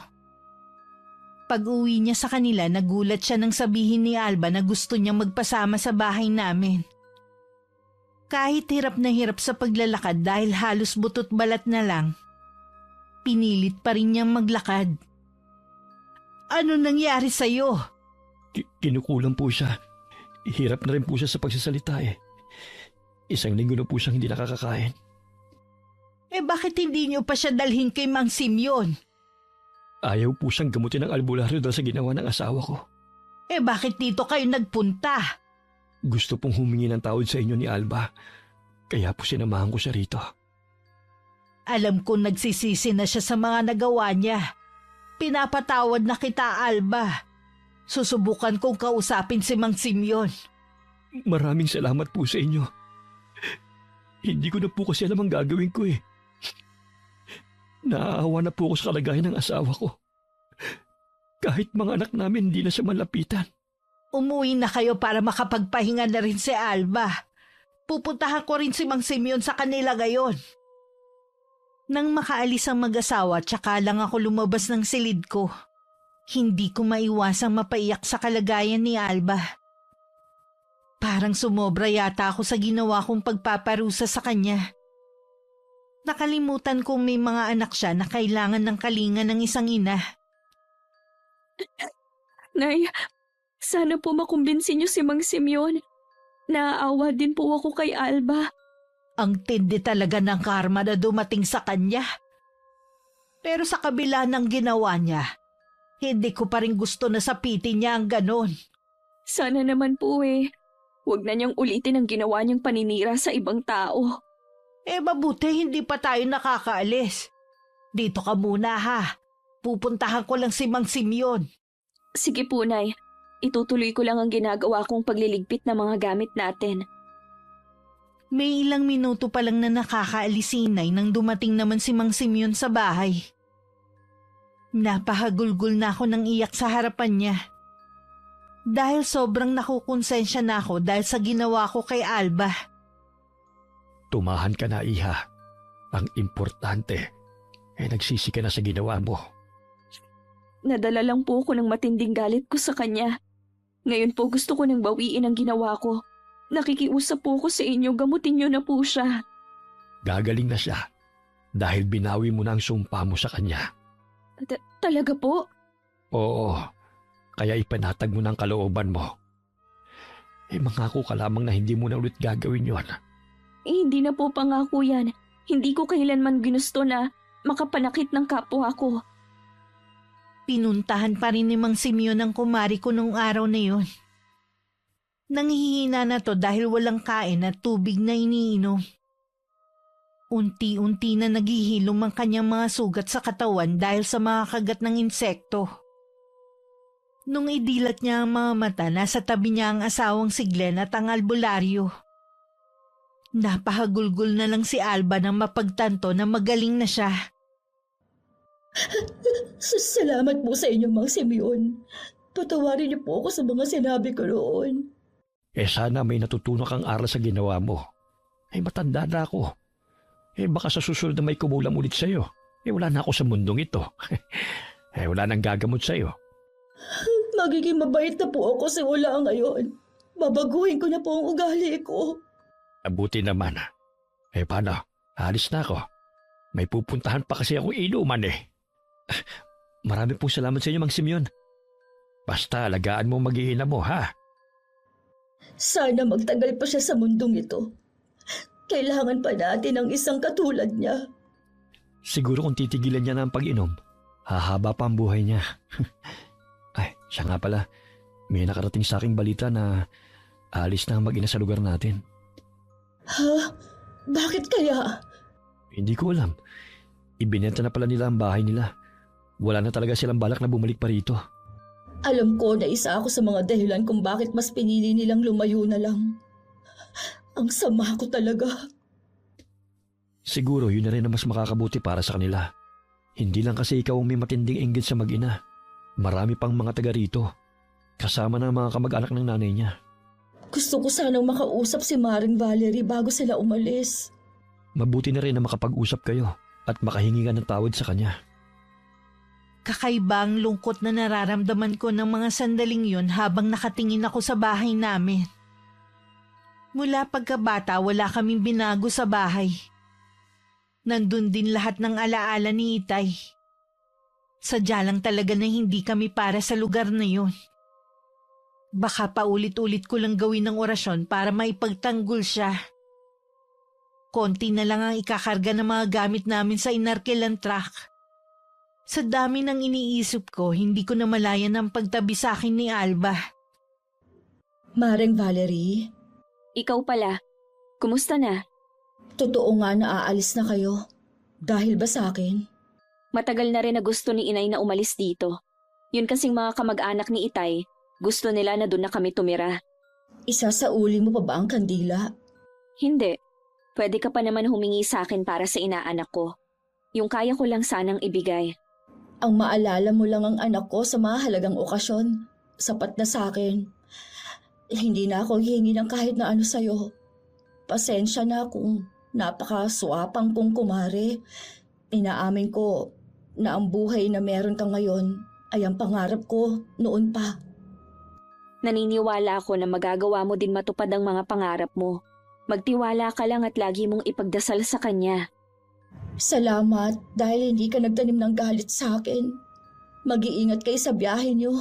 Pag-uwi niya sa kanila, nagulat siya nang sabihin ni Alba na gusto niya magpasama sa bahay namin. Kahit hirap na hirap sa paglalakad dahil halos butot balat na lang, pinilit pa rin niyang maglakad. Ano nangyari sa'yo? Kinukulam po siya. Hirap na rin po siya sa pagsasalita 1 linggo na po siyang hindi nakakakain. Bakit hindi niyo pa siya dalhin kay Mang Simeon? Ayaw po siyang gamutin ng albularyo dahil sa ginawa ng asawa ko. Bakit dito kayo nagpunta? Gusto pong humingi ng tawad sa inyo ni Alba. Kaya po sinamahan ko siya rito. Alam ko nagsisisi na siya sa mga nagawa niya. Pinapatawad na kita, Alba. Susubukan kong kausapin si Mang Simeon. Maraming salamat po sa inyo. Hindi ko na po kasi alam ang gagawin ko eh. Naaawa na po ako sa kalagayan ng asawa ko. Kahit mga anak namin hindi na siya malapitan. Umuwi na kayo para makapagpahinga na rin si Alba. Pupuntahan ko rin si Mang Simeon sa kanila ngayon. Nang makaalis ang mag-asawa, tsaka lang ako lumabas ng silid ko. Hindi ko maiwasang mapaiyak sa kalagayan ni Alba. Parang sumobra yata ako sa ginawa kong pagpaparusa sa kanya. Nakalimutan kong may mga anak siya na kailangan ng kalinga ng isang ina. Nay, sana po makumbinsin niyo si Mang Simeon. Naaawa din po ako kay Alba. Ang tindi talaga ng karma na dumating sa kanya. Pero sa kabila ng ginawa niya, hindi ko pa rin gusto na sapitin niya ang ganon. Sana naman po eh. Huwag na niyang ulitin ang ginawa niyang paninira sa ibang tao. Mabuti hindi pa tayo nakakaalis. Dito ka muna ha. Pupuntahan ko lang si Mang Simeon. Sige po, Nay. Itutuloy ko lang ang ginagawa kong pagliligpit ng mga gamit natin. May ilang minuto pa lang na nakakaalis si Inay nang dumating naman si Mang Simeon sa bahay. Napahagulgol na ako ng iyak sa harapan niya. Dahil sobrang nakukonsensya na ako dahil sa ginawa ko kay Alba. Tumahan ka na, Iha. Ang importante, nagsisi ka na sa ginawa mo. Nadala lang po ako ng matinding galit ko sa kanya. Ngayon po gusto ko nang bawiin ang ginawa ko. Nakikiusap po ako sa inyo, gamutin niyo na po siya. Gagaling na siya dahil binawi mo na ang sumpa mo sa kanya. Talaga po? Oo, kaya ipanatag mo ng kalooban mo. Mangako ka lamang na hindi mo na ulit gagawin yon. Hindi na po pangako yan. Hindi ko kailanman ginusto na makapanakit ng kapwa ko. Pinuntahan pa rin ni Mang Simeon ang kumari ko nung araw na yun. Nanghihina na to dahil walang kain at tubig na iniinom. Unti-unti na naghihilom ang kanyang mga sugat sa katawan dahil sa mga kagat ng insekto. Nung idilat niya ang mga mata, nasa tabi niya ang asawang si Glenn at ang albularyo. Napahagulgol na lang si Alba nang mapagtanto na magaling na siya. Salamat po sa inyo, Mang Simeon. Patawarin niyo po ako sa mga sinabi ko noon. Sana may natutunan kang aral sa ginawa mo. Matanda na ako. Baka sa susunod na may kumulam ulit sa'yo. Wala na ako sa mundong ito. Wala nang gagamot sa'yo. Magiging mabait na po ako simula ngayon. Babaguhin ko na po ang ugali ko. Abuti naman. Paano? Alis na ako. May pupuntahan pa kasi akong inuman eh. Marami pong salamat sa inyo, Mang Simeon. Basta alagaan mo mag-iina mo, ha? Sana magtagal pa siya sa mundong ito. Kailangan pa natin ng isang katulad niya. Siguro kung titigilan niya na ang pag-inom, hahaba pa ang buhay niya. Siya nga pala, may nakarating sa aking balita na alis na ang mag-ina sa lugar natin. Ha? Bakit kaya? Hindi ko alam. Ibinenta na pala nila ang bahay nila. Wala na talaga silang balak na bumalik pa rito. Alam ko na isa ako sa mga dahilan kung bakit mas pinili nilang lumayo na lang. Ang sama ko talaga. Siguro yun na rin ang mas makakabuti para sa kanila. Hindi lang kasi ikaw ang may matinding inggit sa mag-ina. Marami pang mga taga rito. Kasama ng mga kamag-anak ng nanay niya. Gusto ko sanang makausap si Maring Valerie bago sila umalis. Mabuti na rin na makapag-usap kayo at makahingi ka ng tawad sa kanya. Kakaiba ang lungkot na nararamdaman ko ng mga sandaling yun habang nakatingin ako sa bahay namin. Mula pagkabata, wala kaming binago sa bahay. Nandun din lahat ng alaala ni Itay. Sadya lang talaga na hindi kami para sa lugar na yun. Baka paulit-ulit ko lang gawin ng orasyon para maipagtanggol siya. Konti na lang ang ikakarga ng mga gamit namin sa inarkilan truck. Sa dami ng iniisip ko, hindi ko na malayan ang pagtabi sa akin ni Alba. Maring Valerie, Ikaw pala, kumusta na? totoo nga na aalis na kayo. Dahil ba sa akin? Matagal na rin na gusto ni inay na umalis dito. Yun kasing mga kamag-anak ni Itay, gusto nila na doon na kami tumira. Isasauli mo pa ba ang kandila? Hindi. Pwede ka pa naman humingi sa akin para sa inaanak ko. Yung kaya ko lang sanang ibigay. Ang maalala mo lang ang anak ko sa mga halagang okasyon, sapat na sa akin. Hindi na ako hihingi ng kahit na ano sa'yo. Pasensya na kung napakaswapang kong kumare. Inaamin ko na ang buhay na meron ka ngayon ay ang pangarap ko noon pa. Naniniwala ako na magagawa mo din matupad ang mga pangarap mo. Magtiwala ka lang at lagi mong ipagdasal sa kanya. Salamat dahil hindi ka nagtanim ng galit sa akin. Mag-iingat kayo sa biyahe niyo.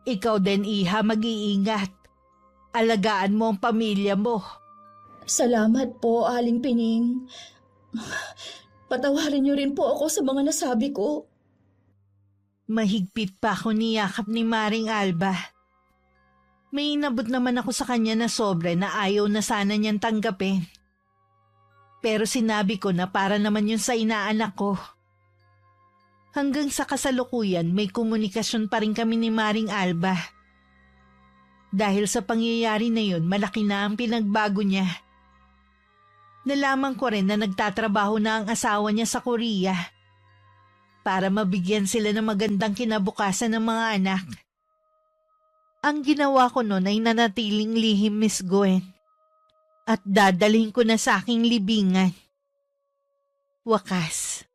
Ikaw din, Iha, mag-iingat. Alagaan mo ang pamilya mo. Salamat po, Aling Pining. Patawarin niyo rin po ako sa mga nasabi ko. Mahigpit pa ako niyakap ni Maring Alba. May inabot naman ako sa kanya na sobre na ayaw na sana niyang tanggapin. Pero sinabi ko na para naman yun sa inaanak ko. Hanggang sa kasalukuyan may komunikasyon pa rin kami ni Maring Alba. Dahil sa pangyayari na yun, malaki na ang pinagbago niya. Nalaman ko rin na nagtatrabaho na ang asawa niya sa Korea para mabigyan sila ng magandang kinabukasan ng mga anak. Ang ginawa ko noon ay nanatiling lihim, Miss Gwen. At dadalhin ko na sa aking libingan. Wakas,